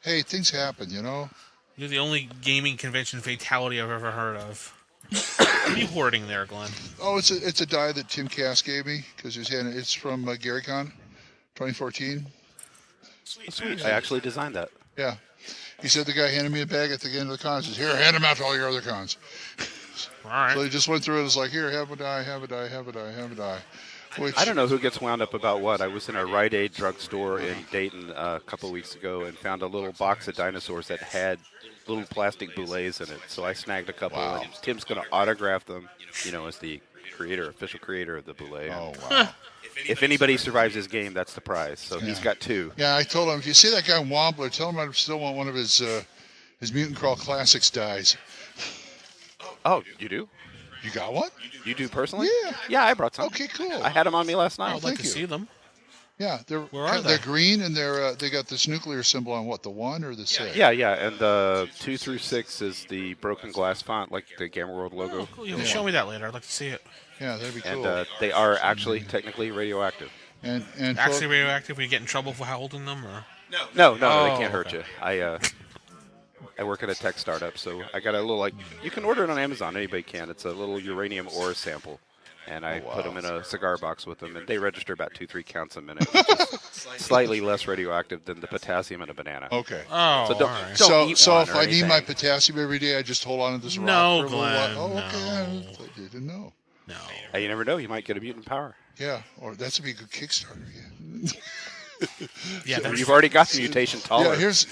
Hey, things happen, you know? You're the only gaming convention fatality I've ever heard of. What are you hoarding there, Glenn? Oh, it's a die that Tim Cass gave me because it's from GaryCon 2014. Sweet. I actually designed that. Yeah. He said the guy handed me a bag at the end of the con. He says, here, hand them out to all your other cons. All right. So he just went through it. It was like, here, have a die, have a die, have a die, have a die. Which, I don't know who gets wound up about what. I was in a Rite Aid drugstore in Dayton a couple of weeks ago and found a little box of dinosaurs that had little plastic boulets in it. So I snagged a couple, Wow. and Tim's going to autograph them, as the official creator of the boulet. Oh, wow. If anybody survives this game, that's the prize. So he's Yeah. got 2. Yeah, I told him, if you see that guy Wombler, tell him I still want one of his Mutant Crawl Classics dies. Oh, you do? You got one? You do personally? Yeah. Yeah, I brought some. Okay, cool. I had them on me last night. I'd like thank to you. see them. Yeah, Where are they're they? green and they got this nuclear symbol on what, the 1 or the 6? Yeah, and the 2 through 6 is the broken glass font, like the Gamma World logo. Oh, cool. You show me that later. I'd like to see it. Yeah, that'd be And cool. they are actually technically radioactive. And Actually radioactive? Will you get in trouble for holding them? Or? No, Oh, they can't hurt okay. you. I work at a tech startup, so I got a little you can order it on Amazon. Anybody can. It's a little uranium ore sample, and I put them in a cigar box with them, and they register about 2-3 counts a minute, which is slightly less radioactive than the potassium in a banana. Okay. Oh, So don't, all right. don't eat So one if or I need my anything. potassium every day, I just hold on to this rock No, for a little Glenn, while. Oh, okay. no. I didn't know. No. Hey, you never know. You might get a mutant power. Yeah, or that's would be a good Kickstarter. Yeah. Yeah, that's, You've already got the mutation Yeah, tolerance. here's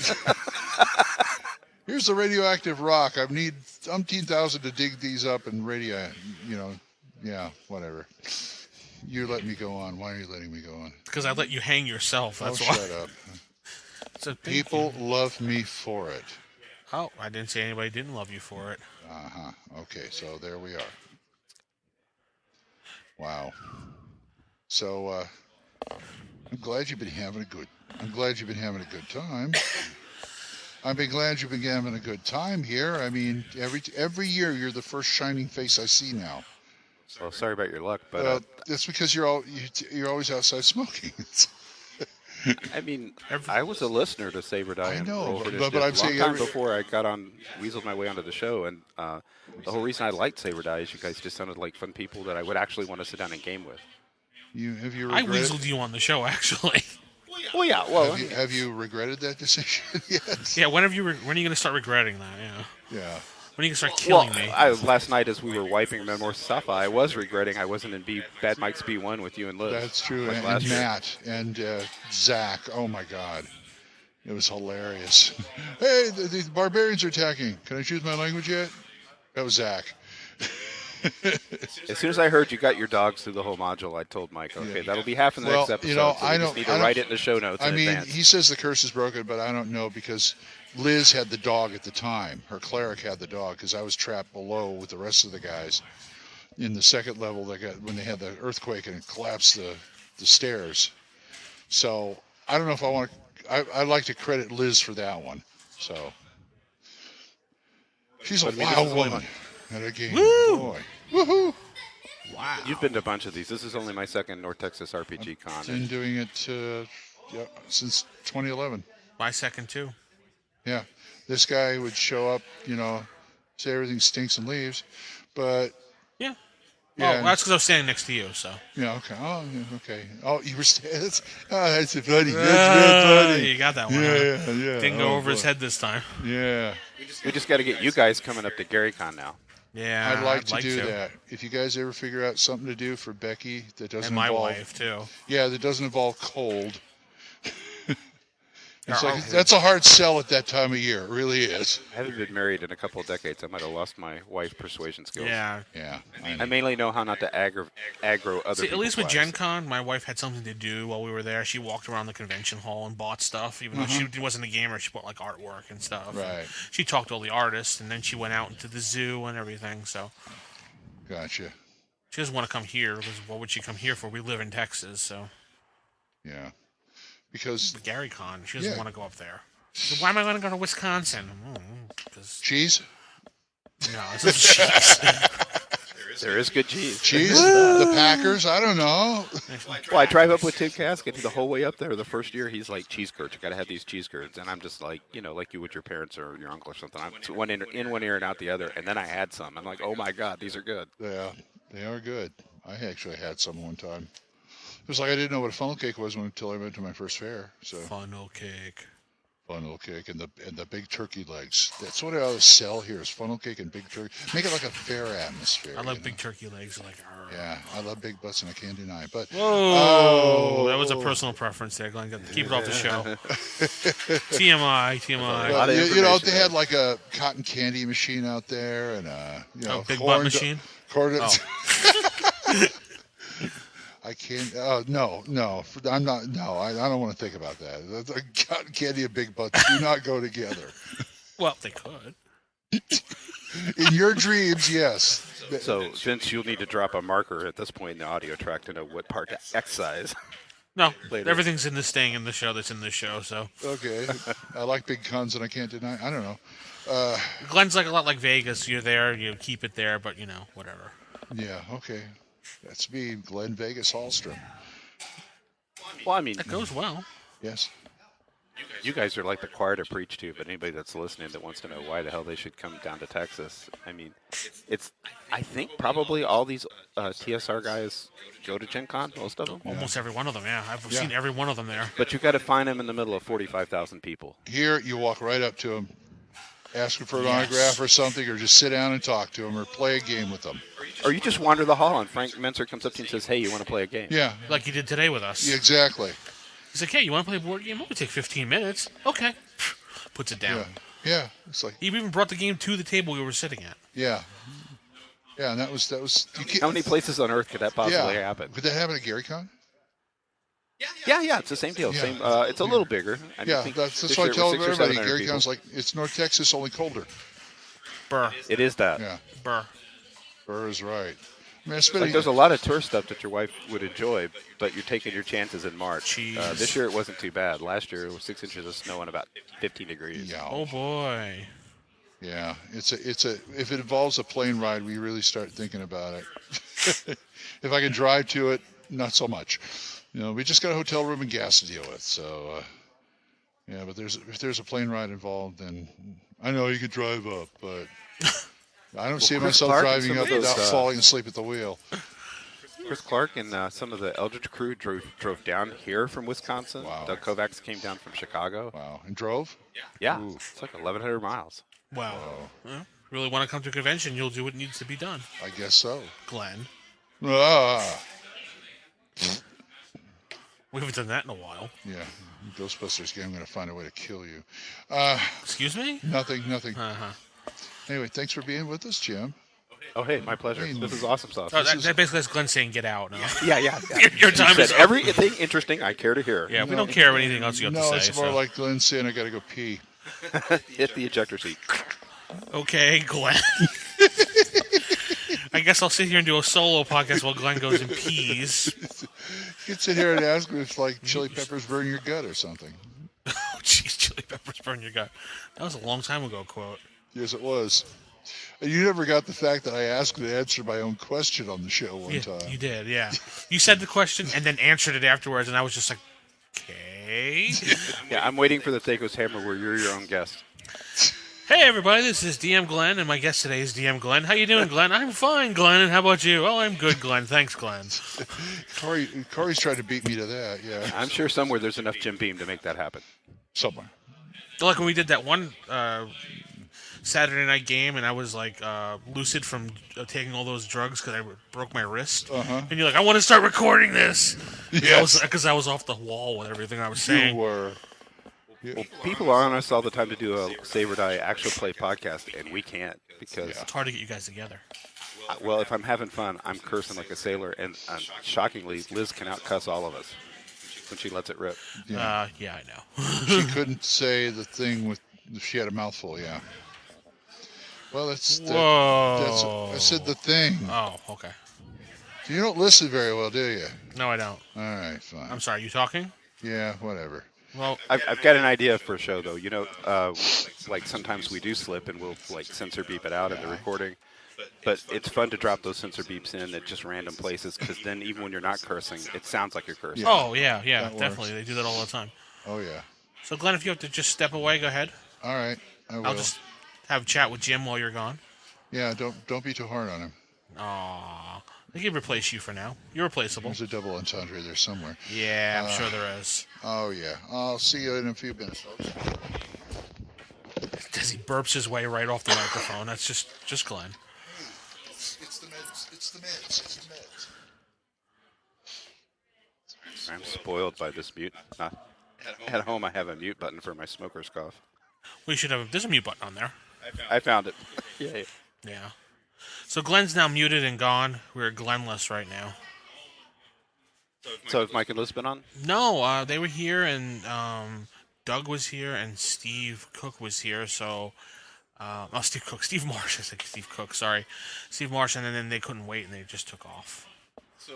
Here's the radioactive rock. I need umpteen thousand to dig these up and yeah, whatever. You let me go on. Why are you letting me go on? Because I let you hang yourself. That's why. Shut up. So People love me for it. Oh, I didn't say anybody didn't love you for it. Uh-huh. Okay, so there we are. Wow. So I'm glad you've been having a good time. I've been glad you've been having a good time here. I mean, every year you're the first shining face I see now. Well, sorry about your luck, but that's because you're always outside smoking. I mean, I was a listener to Saber Die. I know, and but I'm saying long time before I weaseled my way onto the show, and the whole reason I liked Saber Die is you guys just sounded like fun people that I would actually want to sit down and game with. I weaseled you on the show, actually. Well, yeah. Well, have you regretted that decision yet? Yeah. When are you going to start regretting that? Yeah. Yeah. When are you going to start killing me? Last night as we were wiping Memoir Safa, I was regretting I wasn't in Bad Mike's B1 with you and Liz. That's true. And Matt and Zach. Oh my God. It was hilarious. Hey, the barbarians are attacking. Can I choose my language yet? That was Zach. As soon as I heard you got your dogs through the whole module, I told Mike, okay, that'll be half in the next episode. I just need to write it in the show notes. I mean, he says the curse is broken, but I don't know because Liz had the dog at the time. Her cleric had the dog because I was trapped below with the rest of the guys in the second level. When they had the earthquake and it collapsed the stairs. So I don't know if I want to. I'd like to credit Liz for that one. So she's a wild woman. At a game. Woo! Boy. Woohoo! Wow. You've been to a bunch of these. This is only my second North Texas RPGCon. I've been doing it since 2011. My second, too. Yeah. This guy would show up, say everything stinks and leaves, but... Yeah. Yeah. Oh, that's because I was standing next to you, so... Yeah, okay. Oh, yeah, okay. Oh, you were... That's funny. That's real funny. You got that one, Yeah. Didn't go over his head this time. Yeah. We just got to get you guys coming up to GaryCon now. Yeah, I'd like to do that. If you guys ever figure out something to do for Becky that doesn't and my involve... wife, too. Yeah, that doesn't involve cold... That's a hard sell at that time of year. It really is. I haven't been married in a couple of decades. I might have lost my wife's persuasion skills. Yeah. I mainly know how not to aggro other See, at least with wives. Gen Con, my wife had something to do while we were there. She walked around the convention hall and bought stuff. Even though she wasn't a gamer, she bought, artwork and stuff. Right. And she talked to all the artists, and then she went out into the zoo and everything, so... Gotcha. She doesn't want to come here, because what would she come here for? We live in Texas, so... Yeah. Because... GaryCon, she doesn't want to go up there. So why am I going to go to Wisconsin? Cheese? No, it's not cheese. There is good cheese. Cheese? The Packers? I don't know. Well, I drive up with Tim Casket the whole way up there. The first year, he's like, cheese curds. You got to have these cheese curds. And I'm just like, like you with your parents or your uncle or something. I'm one in one ear and out the other. And then I had some. I'm like, oh my God, these are good. Yeah, they are good. I actually had some one time. It was like I didn't know what a funnel cake was until I went to my first fair. So Funnel cake and the big turkey legs. That's what I always sell here is funnel cake and big turkey. Make it like a fair atmosphere. I love big turkey legs. Yeah, I love big butts and I can't deny. But that was a personal preference there, Glenn. Keep it off the show. TMI. Well, they had like a cotton candy machine out there and big butt machine. I can't. No. I'm not. No, I don't want to think about that. Cotton candy and big butts do not go together. Well, they could. In your dreams, yes. So, Vince, you'll need to drop a marker at this point in the audio track to know what part to excise. No, everything's staying in the show that's in this show. So okay, I like big cons and I can't deny. I don't know. Glenn's a lot like Vegas. You're there, you keep it there, but whatever. Yeah. Okay. That's me, Glenn Vegas Hallstrom. Well, I mean, that goes well. Yes. You guys are like the choir to preach to, but anybody that's listening that wants to know why the hell they should come down to Texas, I mean, I think probably all these TSR guys go to Gen Con, most of them. Almost every one of them, yeah. I've seen every one of them there. But you've got to find them in the middle of 45,000 people. Here, you walk right up to them, ask them for an autograph or something, or just sit down and talk to them, or play a game with them. Or you just wander the hall and Frank Menser comes up to you and says, hey, you want to play a game? Yeah. Like you did today with us. Yeah, exactly. He's like, hey, you want to play a board game? It'll take 15 minutes. Okay. Puts it down. Yeah, it's like He even brought the game to the table we were sitting at. yeah, and that was you can't, How many places on Earth could that possibly happen? Could that happen at GaryCon? Yeah, it's the same deal. Yeah. Same. It's a little bigger. I think That's this why I year it tell was 600 or everybody 700 GaryCon's people. like it's North Texas, only colder. Burr. It is that. Yeah, Burr. Burr is right. I mean, it's been Like there's a lot of tourist stuff that your wife would enjoy, but you're taking your chances in March. Jeez. This year it wasn't too bad. Last year it was 6 inches of snow and about 15 degrees. yeah. Oh boy. Yeah, it's a. If it involves a plane ride, we really start thinking about it. If I can drive to it, not so much. We just got a hotel room and gas to deal with. So, yeah, but if there's a plane ride involved, then I know you could drive up, but I don't see Chris myself Clark and driving some up of those, without falling asleep at the wheel. Chris Clark and some of the Eldridge crew drove down here from Wisconsin. Wow. Doug Kovacs came down from Chicago. Wow, and drove? Yeah, Ooh. it's like 1,100 miles. Wow. Well, really want to come to a convention, you'll do what needs to be done. I guess so. Glenn. Ah, We haven't done that in a while. yeah, Ghostbusters game. I'm going to find a way to kill you. Excuse me? Nothing. Uh-huh. Anyway, thanks for being with us, Jim. Oh, hey, my pleasure. Hey, This is awesome stuff. Oh, that basically is Glenn saying get out now. Yeah. Your time Said is up. everything interesting I care to hear. Yeah, we don't care anything else you have No, to say. it's more so. like Glenn saying I got to go pee. Hit the ejector seat. Okay, Glenn. I guess I'll sit here and do a solo podcast while Glenn goes and pees. You could sit here and ask me if like chili peppers burn your gut or something. Oh, jeez, chili peppers burn your gut. That was a long time ago quote. Yes, it was. And you never got the fact that I asked and answered my own question on the show one Yeah, time. you did, yeah. You said the question and then answered it afterwards, and I was just like, okay. Yeah, I'm waiting for the Thakos Hammer where you're your own guest. Hey, everybody, this is DM Glen, and my guest today is DM Glen. How you doing, Glenn? I'm fine, Glenn, and how about you? Oh, I'm good, Glenn. Thanks, Glenn. Corey's trying to beat me to that, yeah. I'm sure somewhere there's enough Jim Beam to make that happen. Somewhere. Like when we did that one Saturday night game, and I was like lucid from taking all those drugs because I broke my wrist. Uh-huh. And you're like, I want to start recording this. Yes. Because I was off the wall with everything I was saying. You were. Yeah. Well, people are on us all the time to do a Save or Die actual play podcast, and we can't because, It's hard to get you guys together. well, if I'm having fun, I'm cursing like a sailor, and shockingly, Liz can out-cuss all of us when she lets it rip. Yeah. Yeah, I know. She couldn't say the thing with. She had a mouthful, yeah. Well, Whoa. I said the thing. Oh, okay. You don't listen very well, do you? No, I don't. All right, fine. I'm sorry, you talking? Yeah, whatever. Well, I've got an idea for a show, though. Like sometimes we do slip, and we'll like censor beep it out in the recording. But it's fun to drop those censor beeps in at just random places, because then even when you're not cursing, it sounds like you're cursing. oh, yeah, That definitely. works. They do that all the time. Oh, yeah. So, Glenn, if you have to just step away, go ahead. All right, I will. I'll just have a chat with Jim while you're gone. Yeah, don't be too hard on him. Aw. They can replace you for now. You're replaceable. There's a double entendre there somewhere. Yeah, I'm sure there is. Oh, yeah. I'll see you in a few minutes, folks. As he burps his way right off the microphone. That's just Glenn. It's the meds. It's the meds. It's the meds. I'm spoiled by this mute. At home, I have a mute button for my smoker's cough. We should have. There's a mute button on there. I found it. Yay. Yeah. So Glenn's now muted and gone. We're Glenless right now. So have Mike and Liz been on? No, they were here, and Doug was here, and Steve Cook was here. So, Steve Marsh. I said Steve Cook. Sorry, Steve Marsh, and then they couldn't wait, and they just took off.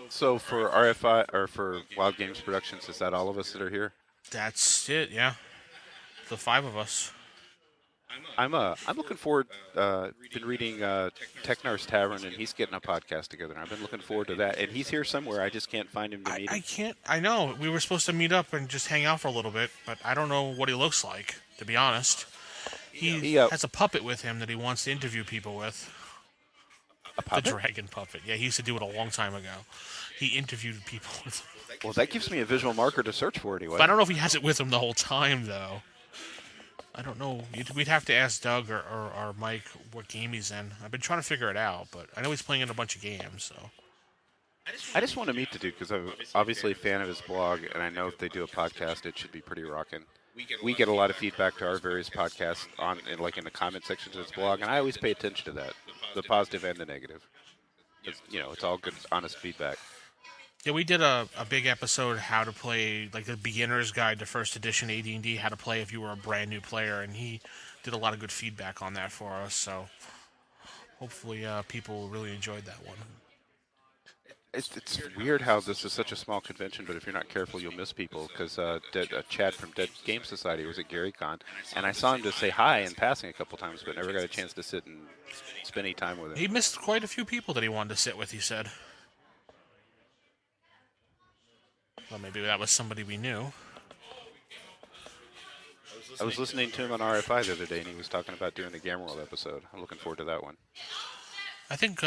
So for RFI or for Wild Games Productions, is that all of us that are here? That's it. Yeah, the 5 of us. I'm looking forward. Been reading Technar's Tavern, and he's getting a podcast together. And I've been looking forward to that. And he's here somewhere. I just can't find him to meet him. I can't. I know we were supposed to meet up and just hang out for a little bit, but I don't know what he looks like. To be honest, he has a puppet with him that he wants to interview people with. A puppet? The dragon puppet. Yeah, he used to do it a long time ago. He interviewed people with. Well, that gives me a visual marker to search for anyway. But I don't know if he has it with him the whole time though. I don't know. We'd have to ask Doug or Mike what game he's in. I've been trying to figure it out, but I know he's playing in a bunch of games. So I just want to meet the dude because I'm obviously a fan of his blog, and I know if they do a podcast, it should be pretty rocking. we get a lot of feedback to our various podcasts in the comment sections of his blog, and I always pay attention to that, the positive and the negative. It's all good, honest feedback. Yeah, we did a big episode how to play, like the beginner's guide to first edition AD&D, how to play if you were a brand new player, and he did a lot of good feedback on that for us. So hopefully people really enjoyed that one. It's weird how this is such a small convention, but if you're not careful, you'll miss people. Because Chad from Dead Game Society was at GaryCon, and I saw him just say hi in passing a couple times, but never got a chance to sit and spend any time with him. He missed quite a few people that he wanted to sit with, he said. Well, maybe that was somebody we knew. I was listening to him on RFI the other day, and he was talking about doing the Gamma World episode. I'm looking forward to that one. I think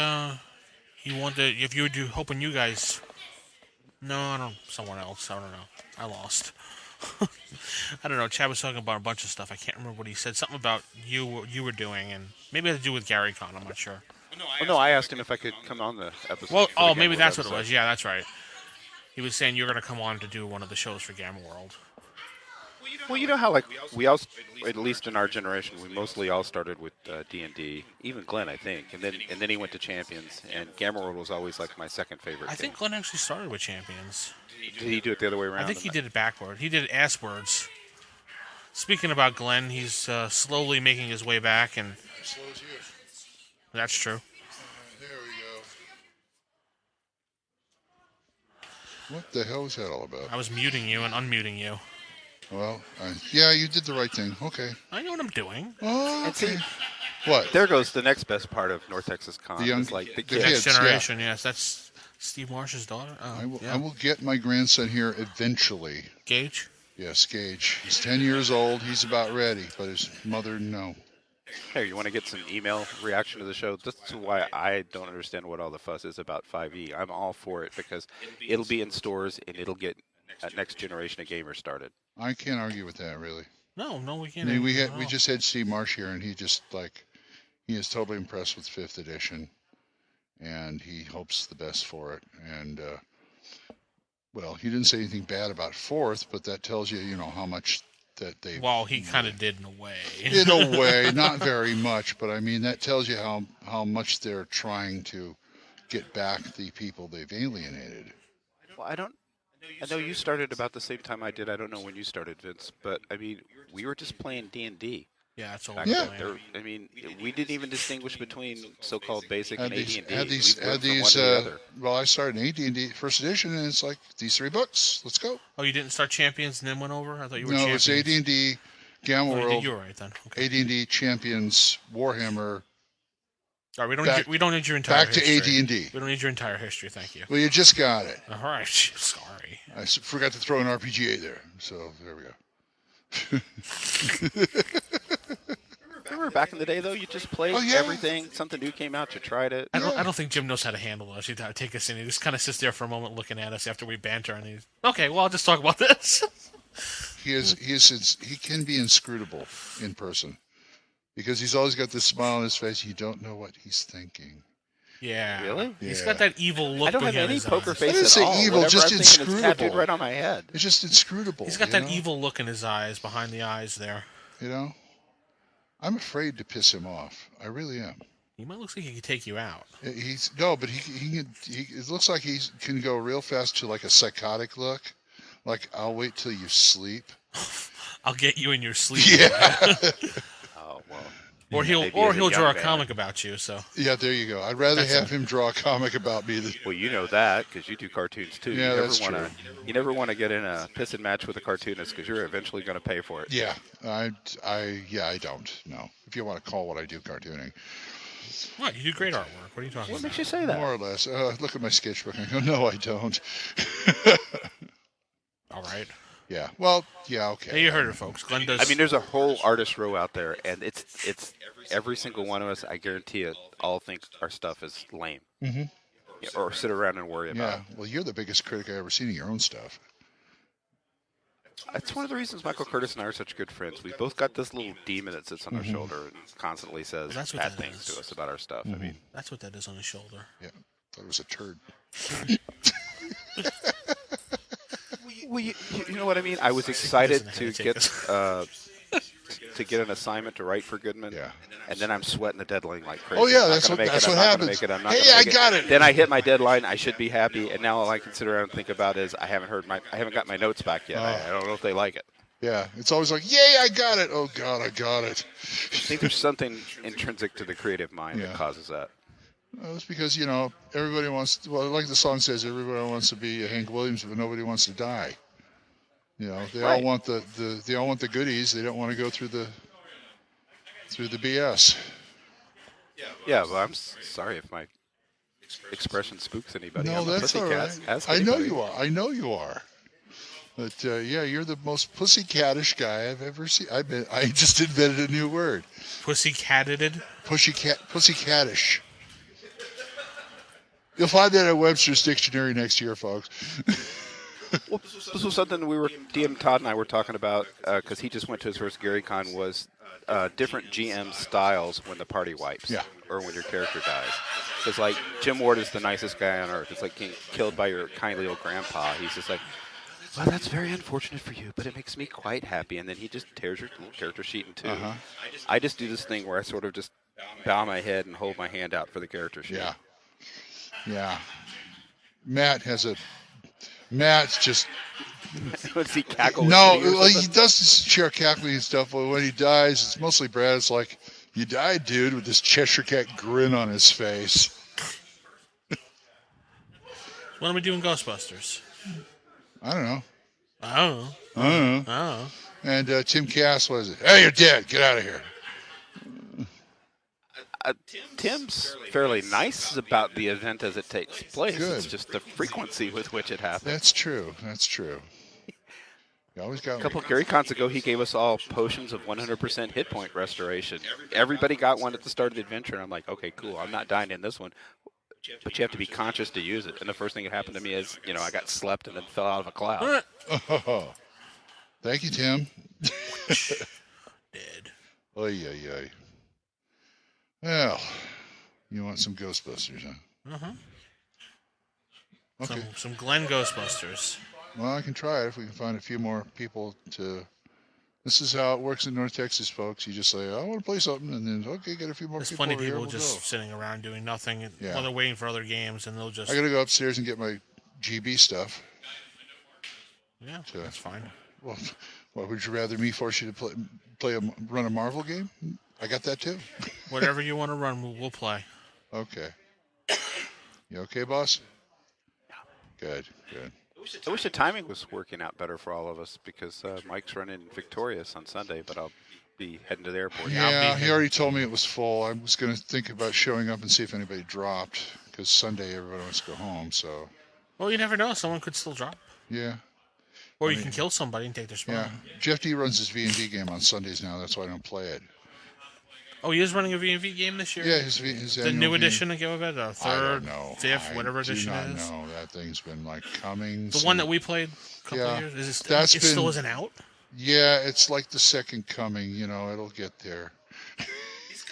he wanted, if you would do, hoping you guys... No, I don't, someone else. I don't know. I lost. I don't know. Chad was talking about a bunch of stuff. I can't remember what he said. Something about you were doing, and maybe it had to do with GaryCon. I'm not sure. Oh, no, I asked him if I could come on the episode. Well, maybe that's what it was. Yeah, that's right. He was saying you're going to come on to do one of the shows for Gamma World. Well, you know how we all, at least in our generation, we mostly all started with D&D. Even Glenn, I think, and then he went to Champions, and Gamma World was always like my second favorite. I think Glenn actually started with Champions. Did he do it the other way around? I think he did it backward. He did it asswards. Speaking about Glenn, he's slowly making his way back, and Slow as you. that's true. There we go. What the hell is that all about? I was muting you and unmuting you. Well, yeah, you did the right thing. Okay. I know what I'm doing. Oh, And see, okay. What? there goes the next best part of North Texas Con. The young- It's like the the kids. Next kids, generation, yes. That's Steve Marsh's daughter. Oh, I will get my grandson here eventually. Gage? Yes, Gage. He's 10 years old. He's about ready, but his mother, no. Hey, you want to get some email reaction to the show? This is why I don't understand what all the fuss is about 5e. I'm all for it because it'll be in stores and it'll get a next generation of gamers started. I can't argue with that, really. No, we I can't. mean, we just had Steve Marsh here, and he just he is totally impressed with 5th edition, and he hopes the best for it. And well, he didn't say anything bad about 4th, but that tells you, how much that they. Well, he kind of did in a way. In a way, not very much, but I mean that tells you how much they're trying to get back the people they've alienated. Well, I know you started about the same time I did. I don't know when you started, Vince, but I mean, we were just playing D&D. Yeah, it's all back Yeah. then. I mean, we didn't even distinguish between so-called basic Had and these, AD&D. had these, We went had from one these. to the other. Well, I started in AD&D 1st edition, and it's like these 3 books. Let's go. Oh, you didn't start Champions and then went over? I thought you were No, Champions. it's AD&D, Gamma Oh, World, you were right then. Okay. AD&D, Champions, Warhammer. All right, we don't back- need we don't need your entire Back to history. AD&D. We don't need your entire history, thank you. Well, you just got it. All right, sorry. I forgot to throw an RPGA there, so there we go. Remember back in the day, though, you just played Oh, yeah. everything. Something new came out, you tried it. I don't think Jim knows how to handle us. He'd take us in. He just kind of sits there for a moment looking at us after we banter, and he's okay. Well, I'll just talk about this. He can be inscrutable in person because he's always got this smile on his face. You don't know what he's thinking. Yeah, Really? He's Yeah. got that evil look. I don't have behind any his poker eyes. face didn't at say all. evil, Whatever just I'm thinking is inscrutable. tattooed right on my head. It's just inscrutable. He's got that know? evil look in his eyes, behind the eyes there. I'm afraid to piss him off. I really am. He might look like he could take you out. But it looks like he can go real fast to like a psychotic look. Like, I'll wait till you sleep. I'll get you in your sleep. Yeah. Oh, well. Or Maybe as he'll a draw a young man. comic about you. So Yeah, there you go. I'd rather That's have him draw a comic about me than. Well, you know that because you do cartoons too. Yeah, that's You never want to get in a pissing match with a cartoonist because you're eventually going to pay for it. Yeah, I don't know. If you want to call what I do cartooning. what? You do great artwork. What are you talking What about? makes you say that? More or less. Look at my sketchbook. I go, no, I don't. All right. Yeah. Well, yeah, okay. Hey, you heard it, folks. Glenn does. I mean, there's a whole artist row out there, and it's every single one of us. I guarantee it. All think our stuff is lame, or sit around and worry about. Yeah. Well, you're the biggest critic I've ever seen of your own stuff. That's one of the reasons Michael Curtis and I are such good friends. We both got this little demon that sits on our shoulder and constantly says Well, that's what bad that things is. to us about our stuff. I mean, That's what that is on his shoulder. Yeah. Thought it was a turd. Well, you know what I mean. I was excited to get an assignment to write for Goodman. Yeah. And then I'm sweating the deadline like crazy. Oh yeah, I'm that's not what gonna make it, I'm not happens. gonna make it, I'm not Hey, gonna I make it. got it. Then I hit my deadline. I should be happy, and now all I can sit around and think about is I haven't got my notes back yet. I don't know if they like it. Yeah, it's always like, yay, I got it. Oh God, I got it. I think there's something intrinsic to the creative mind that causes that. Well, it's because everybody wants. Well, like the song says, everybody wants to be Hank Williams, but nobody wants to die. They all want they all want the goodies. They don't want to go through the BS. Yeah, well, I'm sorry if my expression spooks anybody. No, I'm a that's all pussycat, right. as I know anybody. you are. I know you are. But yeah, you're the most pussy-cattish guy I've ever seen. I just invented a new word. Pussy-catted? Pussy-cattish. You'll find that at Webster's Dictionary next year, folks. Well, this was something DM Todd and I were talking about because he just went to his first GaryCon was different GM styles when the party wipes or when your character dies. Because like Jim Ward is the nicest guy on earth. It's like getting killed by your kindly old grandpa. He's just like, well, that's very unfortunate for you, but it makes me quite happy. And then he just tears your little character sheet in two. Uh-huh. I just do this thing where I sort of just bow my head and hold my hand out for the character sheet. Yeah. Matt's just... Does he cackle? No, he does share cackling and stuff, but when he dies, it's mostly Brad. It's like, you died, dude, with this Cheshire Cat grin on his face. When are we doing Ghostbusters? I don't know. I don't know. And Tim Cass was it? Hey, you're dead. Get out of here. Tim's fairly nice about the event as it takes place. Good. It's just the frequency with which it happens. That's true. You always got A couple of GaryCons ago, he gave us all potions of 100% hit point restoration. Everybody got one at the start of the adventure, and I'm like, okay, cool. I'm not dying in this one. But you have to be conscious to use it. And the first thing that happened to me is, I got slept and then fell out of a cloud. Oh, thank you, Tim. Dead. Oy. Well, you want some Ghostbusters, huh? Uh-huh. Okay. Some Glen Ghostbusters. Well, I can try it if we can find a few more people to... This is how it works in North Texas, folks. You just say, I want to play something, and then, okay, get a few more There's people plenty over of people here, just we'll sitting around doing nothing while they're waiting for other games, and they'll just... I got to go upstairs and get my GB stuff. Yeah, that's fine. Well, would you rather me force you to run a Marvel game? I got that too. Whatever you want to run, we'll play. Okay. You okay, boss? Good. I wish the timing was working out better for all of us because Mike's running victorious on Sunday, but I'll be heading to the airport. Yeah, he already told me it was full. I was going to think about showing up and see if anybody dropped because Sunday everybody wants to go home. So. Well, you never know. Someone could still drop. Yeah. Or you can kill somebody and take their spot. Yeah. Jeff D runs his V&V game on Sundays now. That's why I don't play it. Oh, he is running a V&V game this year? Yeah, his the new edition of it, the third, fifth, whatever edition it is. No, that thing's been coming. The one that we played a couple of years. It still isn't out? Yeah, it's like the second coming. It'll get there.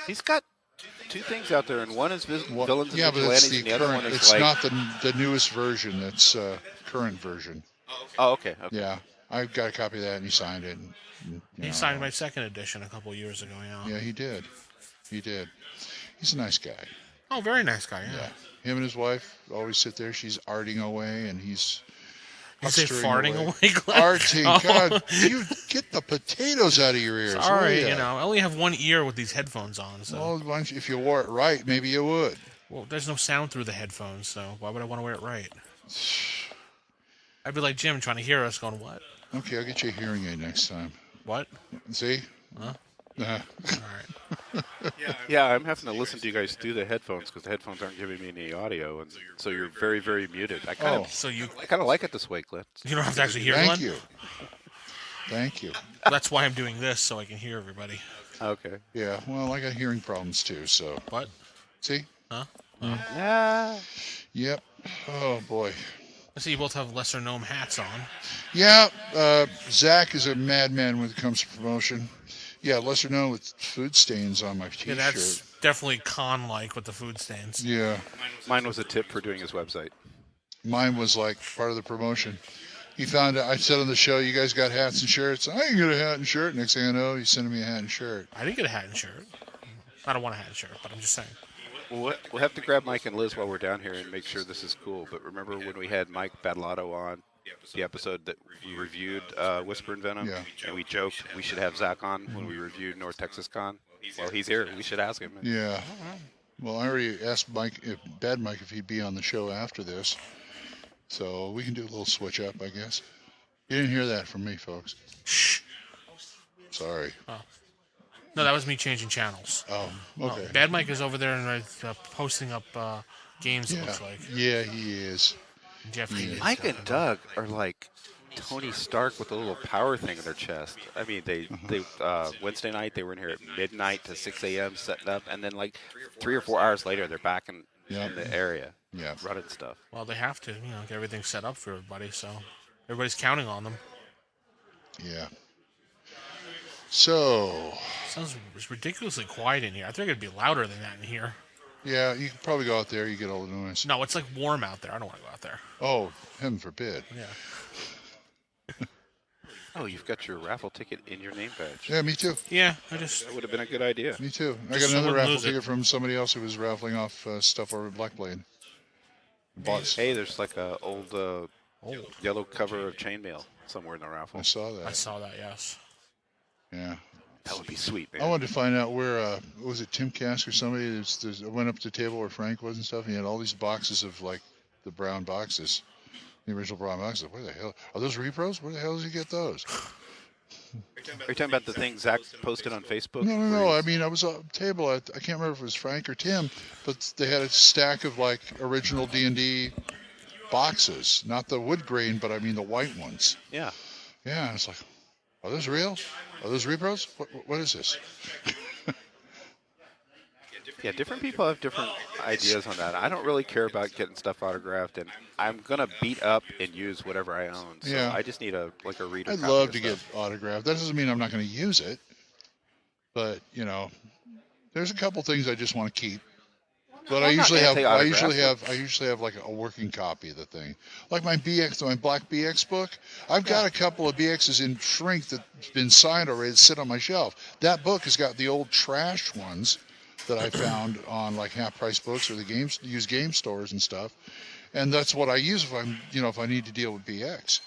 He's got two things out there, and one is Villains and but Vigilantes, it's and the other one is it's not the newest version. It's current version. Oh, okay. Yeah, I've got a copy of that, and he signed it. He signed my second edition a couple of years ago, Yeah, he did. He's a nice guy. Oh, very nice guy, yeah. Him and his wife always sit there. She's arting away, and he's... You say farting away, Glenn? Arting. God, you get the potatoes out of your ears. Sorry, I only have one ear with these headphones on. So. Well, if you wore it right, maybe you would. Well, there's no sound through the headphones, so why would I want to wear it right? I'd be like Jim trying to hear us going, what? Okay, I'll get you a hearing aid next time. What? See? Huh? All right. Yeah, I'm having to listen to you guys through the headphones because the headphones aren't giving me any audio, and so you're very, very muted. I kind of like it this way, Glenn. You don't have to actually hear Glenn? Thank you. That's why I'm doing this, so I can hear everybody. Okay. Yeah, well, I got hearing problems too, so. What? See? Huh? Yeah. Yep. Oh, boy. I see you both have lesser gnome hats on. Yeah, Zach is a madman when it comes to promotion. Yeah, lesser known with food stains on my T-shirt. Yeah, that's definitely con-like with the food stains. Yeah. Mine was a tip for doing his website. Mine was like part of the promotion. He found out. I said on the show, you guys got hats and shirts. I didn't get a hat and shirt. Next thing I know, he's sending me a hat and shirt. I didn't get a hat and shirt. I don't want a hat and shirt, but I'm just saying. We'll have to grab Mike and Liz while we're down here and make sure this is cool. But remember when we had Mike Badlato on the episode that we reviewed Whisper and Venom? Yeah. And we joked we should have Zach on when we reviewed North Texas Con? Well, he's here. We should ask him. Yeah. Well, I already asked Mike, Bad Mike, if he'd be on the show after this. So we can do a little switch up, I guess. You didn't hear that from me, folks. Shh. Sorry. Oh. No, that was me changing channels. Oh, okay. Oh, Bad Mike is over there and posting up games, it looks like. Yeah, he is. Jeff Yeah. is, Mike and Doug are like Tony Stark with a little power thing in their chest. I mean, they Wednesday night they were in here at midnight to 6 a.m. setting up, and then like 3 or 4 hours later they're back in the area, running stuff. Well, they have to, get everything set up for everybody, so everybody's counting on them. Yeah. So. Sounds ridiculously quiet in here. I think it'd be louder than that in here. Yeah, you can probably go out there. You get all the noise. No, it's like warm out there. I don't want to go out there. Oh, heaven forbid. Yeah. Oh, you've got your raffle ticket in your name badge. Yeah, me too. Yeah, That would have been a good idea. Me too. I Just got another someone raffle lose it. ticket from somebody else who was raffling off stuff over at Black Blade. Hey, there's like a old yellow cover of chainmail somewhere in the raffle. I saw that. I saw that, yes. Yeah. That would be sweet, man. I wanted to find out where, was it Tim Kask or somebody? I went up to the table where Frank was and stuff, and he had all these boxes of, like, the brown boxes. The original brown boxes. Where the hell? Are those repros? Where the hell does he get those? Are you talking about the thing Zach posted on Facebook? No. I mean, I was at a table. I can't remember if it was Frank or Tim, but they had a stack of, like, original D&D boxes. Not the wood grain, but, I mean, the white ones. Yeah. Yeah, it's like, are those real? Are those repros? What is this? Yeah, different people have different ideas on that. I don't really care about getting stuff autographed, and I'm gonna beat up and use whatever I own. So Yeah. I just need a reader. I'd copy love of to get stuff. autographed. That doesn't mean I'm not going to use it, but there's a couple things I just want to keep. But I I'm not usually have anti-autograph, like a working copy of the thing, like my Black BX book. I've got a couple of BXs in shrink that's been signed already that sit on my shelf. That book has got the old trash ones that I found on like half price books or the used game stores and stuff, and that's what I use if I need to deal with BX.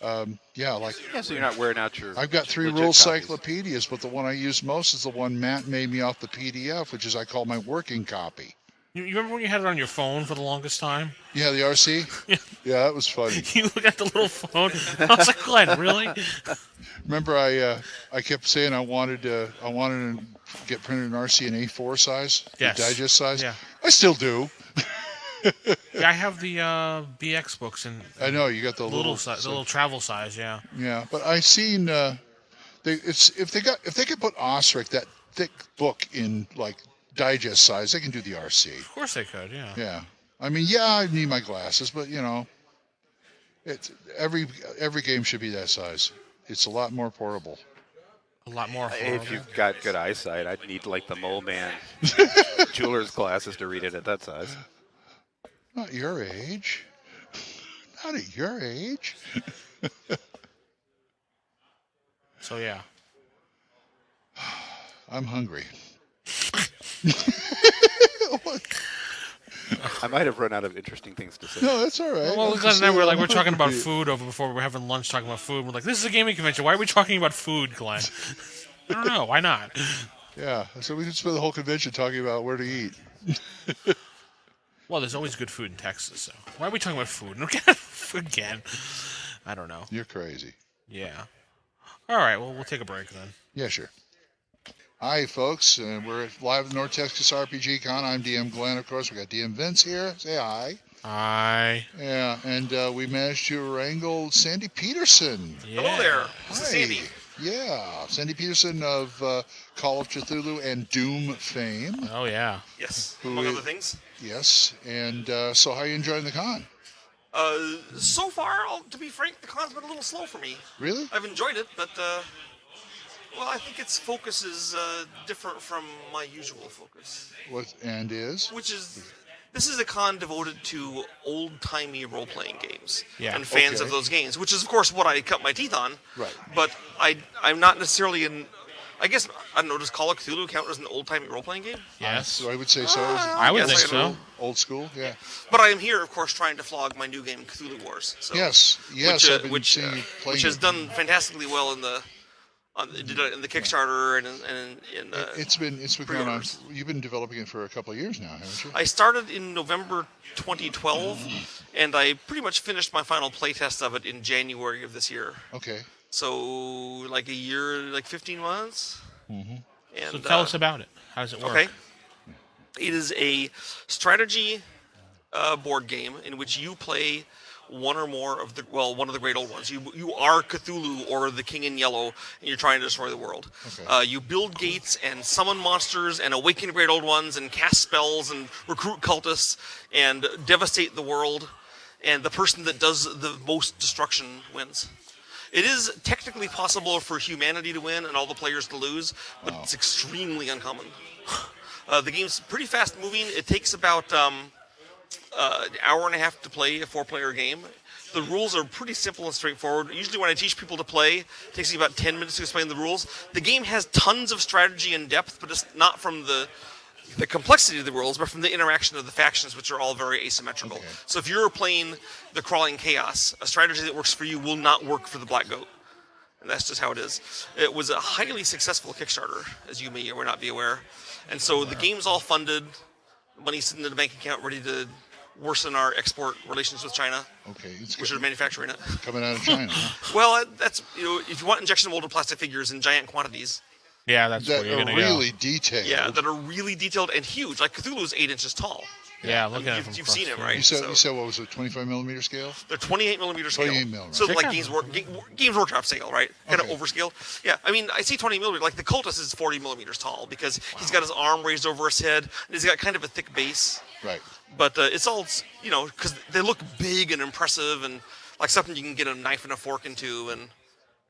So you're not wearing out your. I've got 3 legit rule copies. cyclopedias, but the one I use most is the one Matt made me off the PDF, which is I call my working copy. You remember when you had it on your phone for the longest time? Yeah, the RC? Yeah, that was funny. You look at the little phone. I was like, Glenn, really? Remember I kept saying I wanted to get printed in RC in A4 size? Yes. The digest size? Yeah. I still do. Yeah, I have the BX books in I know, you got the little size, the little travel size, yeah. Yeah, but I seen if they could put Osric, that thick book, in like digest size, they can do the RC. Of course they could, yeah. Yeah. I mean, I need my glasses, but it's every game should be that size. It's a lot more portable. A lot more If horrible. you've got good eyesight, I'd need like the Mole Man jeweler's glasses to read it at that size. Not your age. Not at your age. So, yeah. I'm hungry. I might have run out of interesting things to say. No, that's all right. Well, I'm Glenn just and I saying we're I'm talking about hungry. food over before we're having lunch talking about food. We're like, this is a gaming convention. Why are we talking about food, Glenn? I don't know. Why not? Yeah, so we could spend the whole convention talking about where to eat. Well, there's always good food in Texas, so why are we talking about food? Again. I don't know. You're crazy. Yeah. All right, well, we'll take a break then. Yeah, sure. Hi, folks. We're live at North Texas RPGCon. I'm DM Glen, of course. We got DM Vince here. Say hi. Hi. Yeah, and we managed to wrangle Sandy Peterson. Yeah. Hello there. This Hi. is Sandy. Yeah, Sandy Peterson of Call of Cthulhu and Doom fame. Oh, yeah. Yes, Who among is- other things. Yes, and so how are you enjoying the con? So far, to be frank, the con's been a little slow for me. Really? I've enjoyed it, but well, I think its focus is different from my usual focus, What and is? which is this is a con devoted to old-timey role-playing games Yeah. and fans Okay. of those games, which is, of course, what I cut my teeth on. Right. But I'm not necessarily in. I guess I don't know. Does Call of Cthulhu count as an old-timey role-playing game? Yes. So I would say so. I would Yes, think I so. Old school, yeah. But I am here, of course, trying to flog my new game, Cthulhu Wars. So, Yes, which, I've been which, seeing you playing which has it. done fantastically well in the Kickstarter and in It's been going on. pre-orders. You've been developing it for a couple of years now, haven't you? I started in November 2012, and I pretty much finished my final playtest of it in January of this year. Okay. So, like a year, like 15 months. Mm-hmm. And, So tell us about it. How does it work? Okay. It is a strategy board game in which you play one or more of one of the great old ones. You are Cthulhu or the King in Yellow, and you're trying to destroy the world. Okay. You build gates and summon monsters and awaken great old ones and cast spells and recruit cultists and devastate the world. And the person that does the most destruction wins. It is technically possible for humanity to win and all the players to lose, but it's extremely uncommon. The game's pretty fast moving. It takes about an hour and a half to play a 4-player game. The rules are pretty simple and straightforward. Usually when I teach people to play, it takes me about 10 minutes to explain the rules. The game has tons of strategy and depth, but it's not from the complexity of the rules, but from the interaction of the factions, which are all very asymmetrical. Okay. So if you're playing the Crawling Chaos, a strategy that works for you will not work for the Black Goat. And that's just how it is. It was a highly successful Kickstarter, as you may or may not be aware. And so the game's all funded, money's sitting in the bank account ready to worsen our export relations with China, Okay. It's which are manufacturing it. coming out of China. Huh? Well, that's, if you want injection molded plastic figures in giant quantities, Yeah, that's That where you're are gonna really detailed. yeah, that are really detailed and huge. Like Cthulhu's 8 inches tall. go. Yeah, look at it from You've across seen the it, room. right? You said what was it? 25 millimeter scale? They're 28 millimeter scale. 28 millimeter. So Check like out- Games Workshop scale, right? Kind Okay. of overscale. Yeah, I mean, I see 20 millimeter. Like the Cultist is 40 millimeters tall because he's got his arm raised over his head and he's got kind of a thick base. Right. But it's all, because they look big and impressive and like something you can get a knife and a fork into and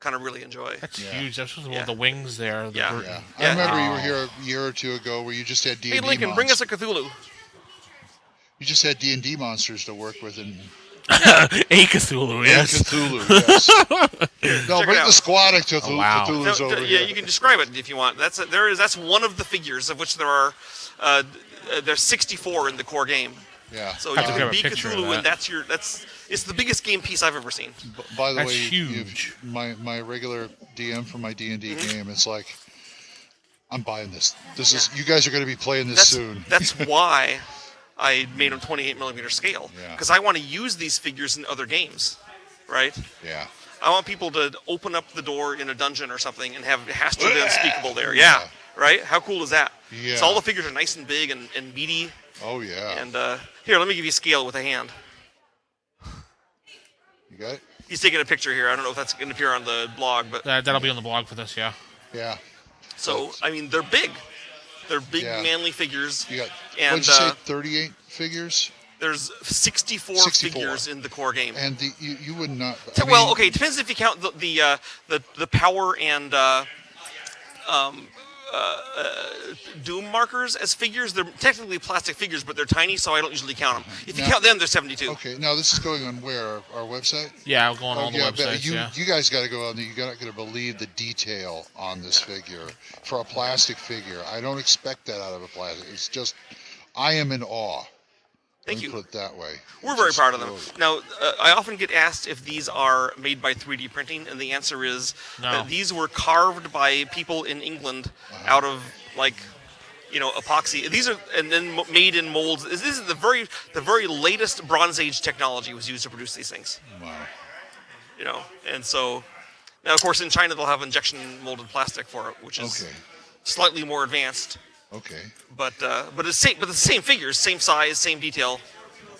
kind of really enjoy. That's Yeah. huge. That's just Yeah. the wings there. The Yeah. ver- Yeah. Yeah. I remember you were here a year or two ago where you just had D&D Hey, Lincoln, bring us a Cthulhu. You just had D&D monsters to work with and A Cthulhu, yes. Cthulhu, yes. No, Check it bring out. the squad of Cthulhu, Oh, wow. Cthulhu's No, over yeah, here. you can describe it if you want. That's one of the figures of which there are. There's 64 in the core game. Yeah. So I have you to can grab a be picture of Cthulhu, and that. it's the biggest game piece I've ever seen. By the That's way, huge. my regular DM for my D&D Mm-hmm. game, it's like, I'm buying this. You guys are going to be playing this soon. That's why I made them 28 millimeter scale Yeah. because I want to use these figures in other games, right? Yeah. I want people to open up the door in a dungeon or something and have Hastur the Unspeakable there. Yeah, right? How cool is that? Yeah. So all the figures are nice and big and meaty. Oh, yeah. And here, let me give you a scale with a hand. You got it? He's taking a picture here. I don't know if that's going to appear on the blog, but That'll be on the blog for this, yeah. Yeah. so I mean they're big. They're big, Yeah. manly figures. You got, And, what'd you say, 38 figures? There's 64 64. figures in the core game. And you would not... Well, okay, it depends if you count the power and doom markers as figures. They're technically plastic figures, but they're tiny, so I don't usually count them. If you Now- count them, they're 72. Okay, now this is going on where? Our website? Yeah, I'll go on all the yeah, but websites, you, yeah. you guys got to go on. You're not going to believe the detail on this figure for a plastic figure. I don't expect that out of a plastic. It's just, I am in awe. Thank Let me you. put it that way. We're very Just proud of them. really- Now, I often get asked if these are made by 3D printing, and the answer is No. that these were carved by people in England out of epoxy. These are and then made in molds. This is the very latest Bronze Age technology was used to produce these things. Wow. And so now, of course, in China they'll have injection molded plastic for it, which is Okay. slightly more advanced. Okay. But the same figures, same size, same detail.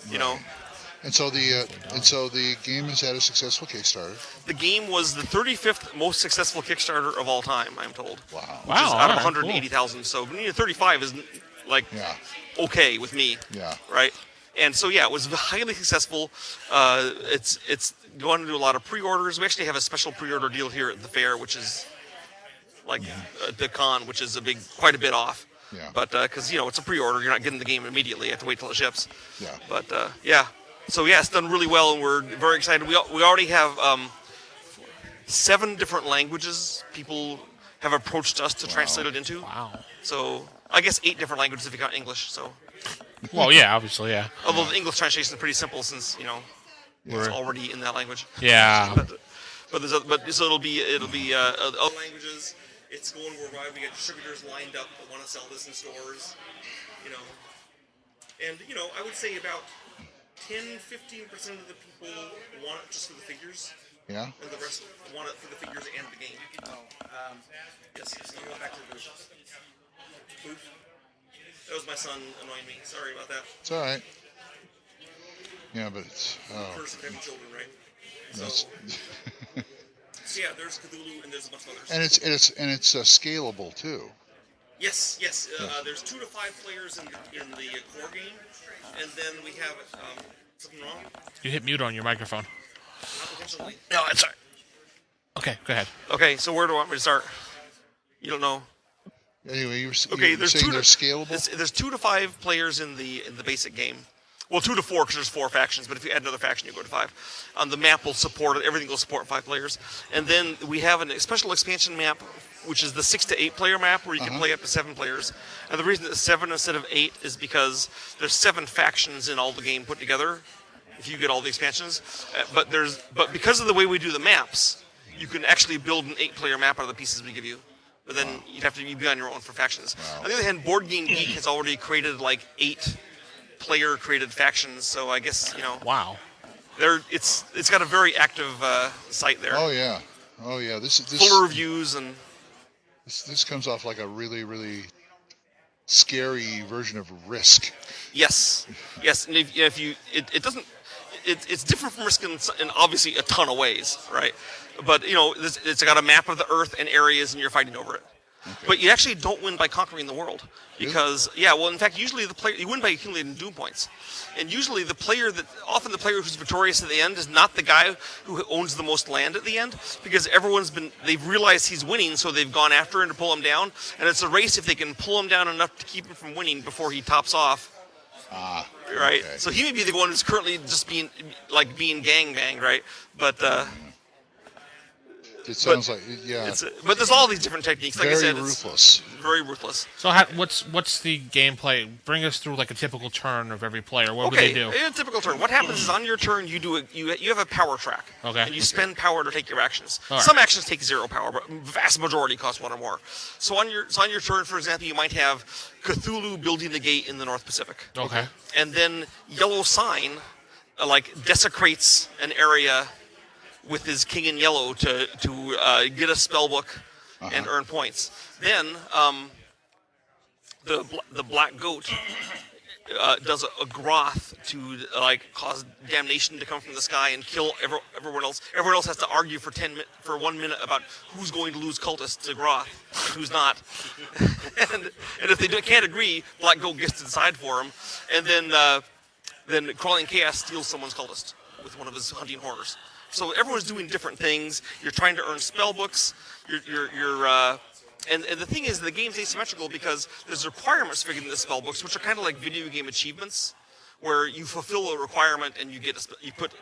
You know. And so the game has had a successful Kickstarter. The game was the 35th most successful Kickstarter of all time, I'm told. Wow. Which is Wow, out of alright, 180,000. So 35 is like Yeah. okay with me, Yeah. right? And so yeah, it was highly successful. It's going to do a lot of pre-orders. We actually have a special pre-order deal here at the fair, which is like the con, which is quite a bit off. Yeah. But because it's a pre-order, you're not getting the game immediately. You have to wait till it ships. Yeah. But yeah, so yeah, it's done really well, and we're very excited. We already have 7 different languages people have approached us to translate it into. Wow. So I guess 8 different languages if you count English. So Well, yeah, obviously, yeah. although the English translation is pretty simple since it's already in that language. Yeah. But so it'll be other languages. It's going worldwide. We got distributors lined up that want to sell this in stores. And I would say about 10-15% of the people want it just for the figures. Yeah. And the rest want it for the figures and the game. Yes, so I'm going back to the booth. That was my son annoying me. Sorry about that. It's all right. Yeah, but it's... Curse of having children, right? That's... So yeah, there's Cthulhu and there's a bunch of others. And it's scalable too. Yes. There's 2 to 5 players in the core game, and then we have something wrong. You hit mute on your microphone. Not potentially. No, it's all right. Okay, go ahead. Okay, so where do I want me to start? You don't know. Anyway, you're There's saying 2 they're scalable. There's 2 to 5 players in the basic game. Well, 2 to 4 because there's 4 factions. But if you add another faction, you go to 5. The map will support it. Everything will support 5 players. And then we have a special expansion map, which is the 6 to 8 player map, where you can play up to 7 players. And the reason it's 7 instead of 8 is because there's 7 factions in all the game put together. If you get all the expansions, but because of the way we do the maps, you can actually build an 8-player map out of the pieces we give you. But then you'd have to be on your own for factions. Wow. On the other hand, Board Game Geek has already created like 8-player created factions. So I guess Wow. it's got a very active site there. Oh yeah. This Full of reviews and. This comes off like a really, really scary version of Risk. Yes. And if you, it doesn't. It's different from Risk in obviously a ton of ways, right? But it's got a map of the Earth and areas, and you're fighting over it. Okay. But you actually don't win by conquering the world, because in fact, usually the player you win by accumulating doom points, and usually often the player who's victorious at the end is not the guy who owns the most land at the end, because they've realized he's winning, so they've gone after him to pull him down, and it's a race if they can pull him down enough to keep him from winning before he tops off. Right, okay. So he may be the one who's currently just being gangbanged, right? But it sounds like but there's all these different techniques. Like very I said, ruthless. It's very ruthless. So what's the gameplay? Bring us through like a typical turn of every player. What would they do? In a typical turn, what happens is on your turn you have a power track. Okay. And you spend power to take your actions. All right. Some actions take 0 power, but vast majority cost 1 or more. So on your turn, for example, you might have Cthulhu building the gate in the North Pacific. Okay. And then Yellow Sign desecrates an area with his king in yellow to get a spell book and earn points. Then the black goat does a groth to cause damnation to come from the sky and kill everyone else. Everyone else has to argue for 1 minute about who's going to lose cultists to groth and who's not. and if they can't agree, black goat gets to decide for them. And then Crawling Chaos steals someone's cultist with one of his hunting horrors. So everyone's doing different things. You're trying to earn spell books. And the thing is, the game's asymmetrical because there's requirements for getting the spell books, which are kind of like video game achievements, where you fulfill a requirement and you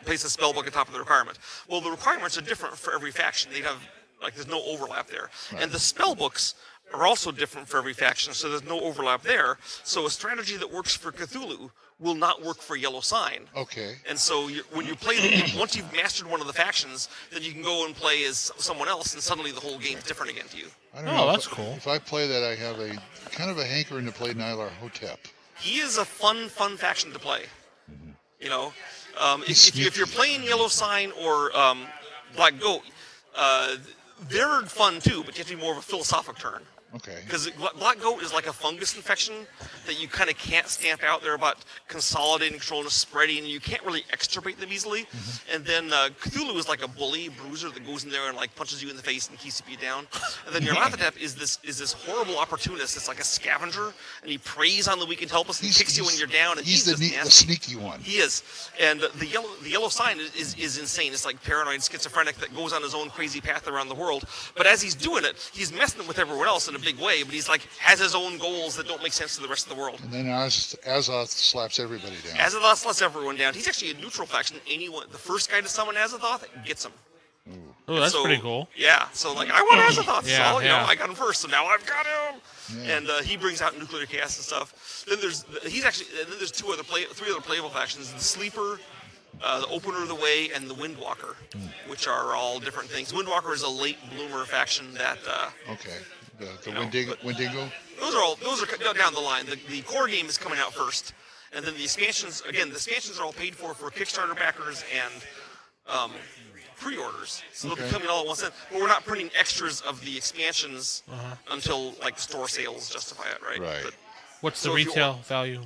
place a spell book on top of the requirement. Well, the requirements are different for every faction. They have there's no overlap there, and the spell books are also different for every faction, so there's no overlap there. So a strategy that works for Cthulhu will not work for Yellow Sign. Okay. And so when you play, once you've mastered one of the factions, then you can go and play as someone else, and suddenly the whole game's different again to you. I don't know. That's cool. If I play that, I have a kind of a hankering to play Nylar Hotep. He is a fun faction to play. If you're playing Yellow Sign or Black Goat, they're fun too, but you have to be more of a philosophic turn. Okay. Because Black Goat is like a fungus infection that you kind of can't stamp out. They're about consolidating, controlling, spreading, and you can't really extirpate them easily. Mm-hmm. And then Cthulhu is like a bully, bruiser that goes in there and punches you in the face and keeps you down. And then Nyarlathotep is this horrible opportunist. It's like a scavenger, and he preys on the weak and helpless and kicks you when you're down. And he's the sneaky one. He is. And the yellow sign is insane. It's like paranoid schizophrenic that goes on his own crazy path around the world. But as he's doing it, he's messing with everyone else in a big way, but he's like has his own goals that don't make sense to the rest of the world. And then Azoth slaps everybody down. Azoth slaps everyone down. He's actually a neutral faction. The first guy to summon Azoth gets him. Oh, that's pretty cool. Yeah, so like I want Azoth, Yeah, so yeah. I got him first, so now I've got him. Yeah. And he brings out nuclear chaos and stuff. Then there's three other playable factions: the Sleeper, the Opener of the Way, and the Windwalker, which are all different things. Windwalker is a late bloomer faction that. Okay. The you know, Wendigo. Those are down the line. The core game is coming out first, and then the expansions. Again, the expansions are all paid for Kickstarter backers and pre-orders, so they'll be coming all at once. But we're not printing extras of the expansions until like store sales justify it, right? Right. But, What's the so if you retail value?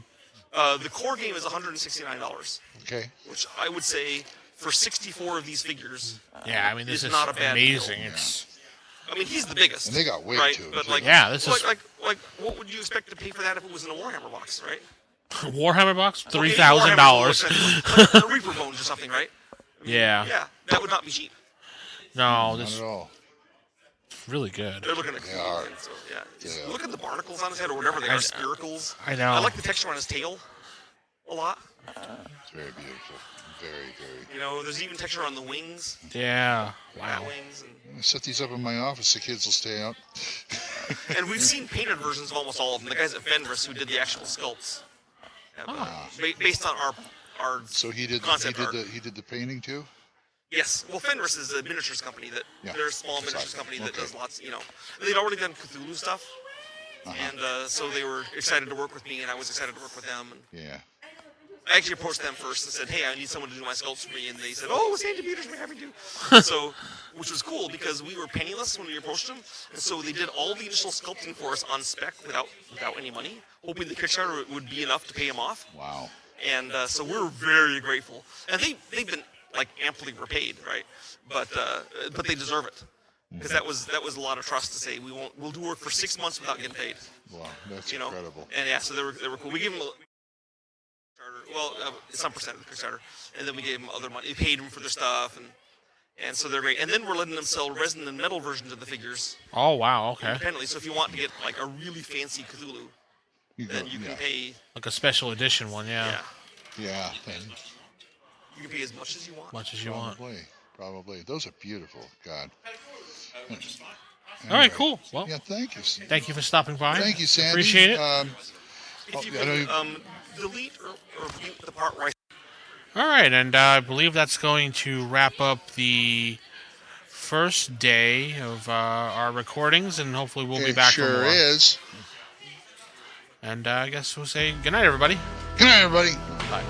the core game is $169, Okay. which I would say for 64 of these figures. Yeah, I mean, this It's is not a bad amazing. deal. It's I mean, he's the biggest. And they got weight, right? too. But like, Yeah, this is- like what would you expect to pay for that if it was in a Warhammer box, right? Warhammer box, Well, maybe $3,000. Warhammer's like Reaper bones or something, right? I mean, Yeah. Yeah, that would not be cheap. No, Not this at all. is really good. They're looking at They are. So, yeah. They are. Look at the barnacles on his head or whatever they are, spiracles. I know. I like the texture on his tail a lot. It's very beautiful. Very, very. You know, there's even texture on the wings, Yeah. bat Wow. wings, I set these up in my office. The kids will stay out. and we've seen painted versions of almost all of them. The guys at Fenris who did the actual sculpts, have, based on our So he did. Concept art. He did the painting too. Yes, well, Fenris is a miniatures company that Yeah. they're a small miniatures company that Okay. does lots. You know, they'd already done Cthulhu stuff, and so they were excited to work with me, and I was excited to work with them. And Yeah. I actually approached them first and said, "Hey, I need someone to do my sculpts for me," and they said, "Oh, Sandy Peters, we're happy to." So, which was cool because we were penniless when we approached them, and so they did all the initial sculpting for us on spec without any money, hoping the Kickstarter would be enough to pay them off. Wow. And so we're very grateful, and they've been like amply repaid, right? But they deserve it because that was a lot of trust to say we'll do work for 6 months without getting paid. Wow. That's You know, incredible. and yeah, so they were cool. We gave them some percent of the Kickstarter, and then we gave them other money. We paid them for their stuff, and so they're great. And then we're letting them sell resin and metal versions of the figures Oh, wow. Okay. independently. So if you want to get like a really fancy Cthulhu, then you can pay. Like a special edition one, yeah. Yeah, Yeah. you can pay as much as you want. Much as you want. Probably. Those are beautiful. God. All right, cool. Well, Yeah. Thank you. thank you for stopping by. Thank you, Sandy. Appreciate it. If you I know could delete or mute the part right. All right, and I believe that's going to wrap up the first day of our recordings, and hopefully we'll be It back for sure more. is. And I guess we'll say goodnight, everybody. Good night, everybody. Bye.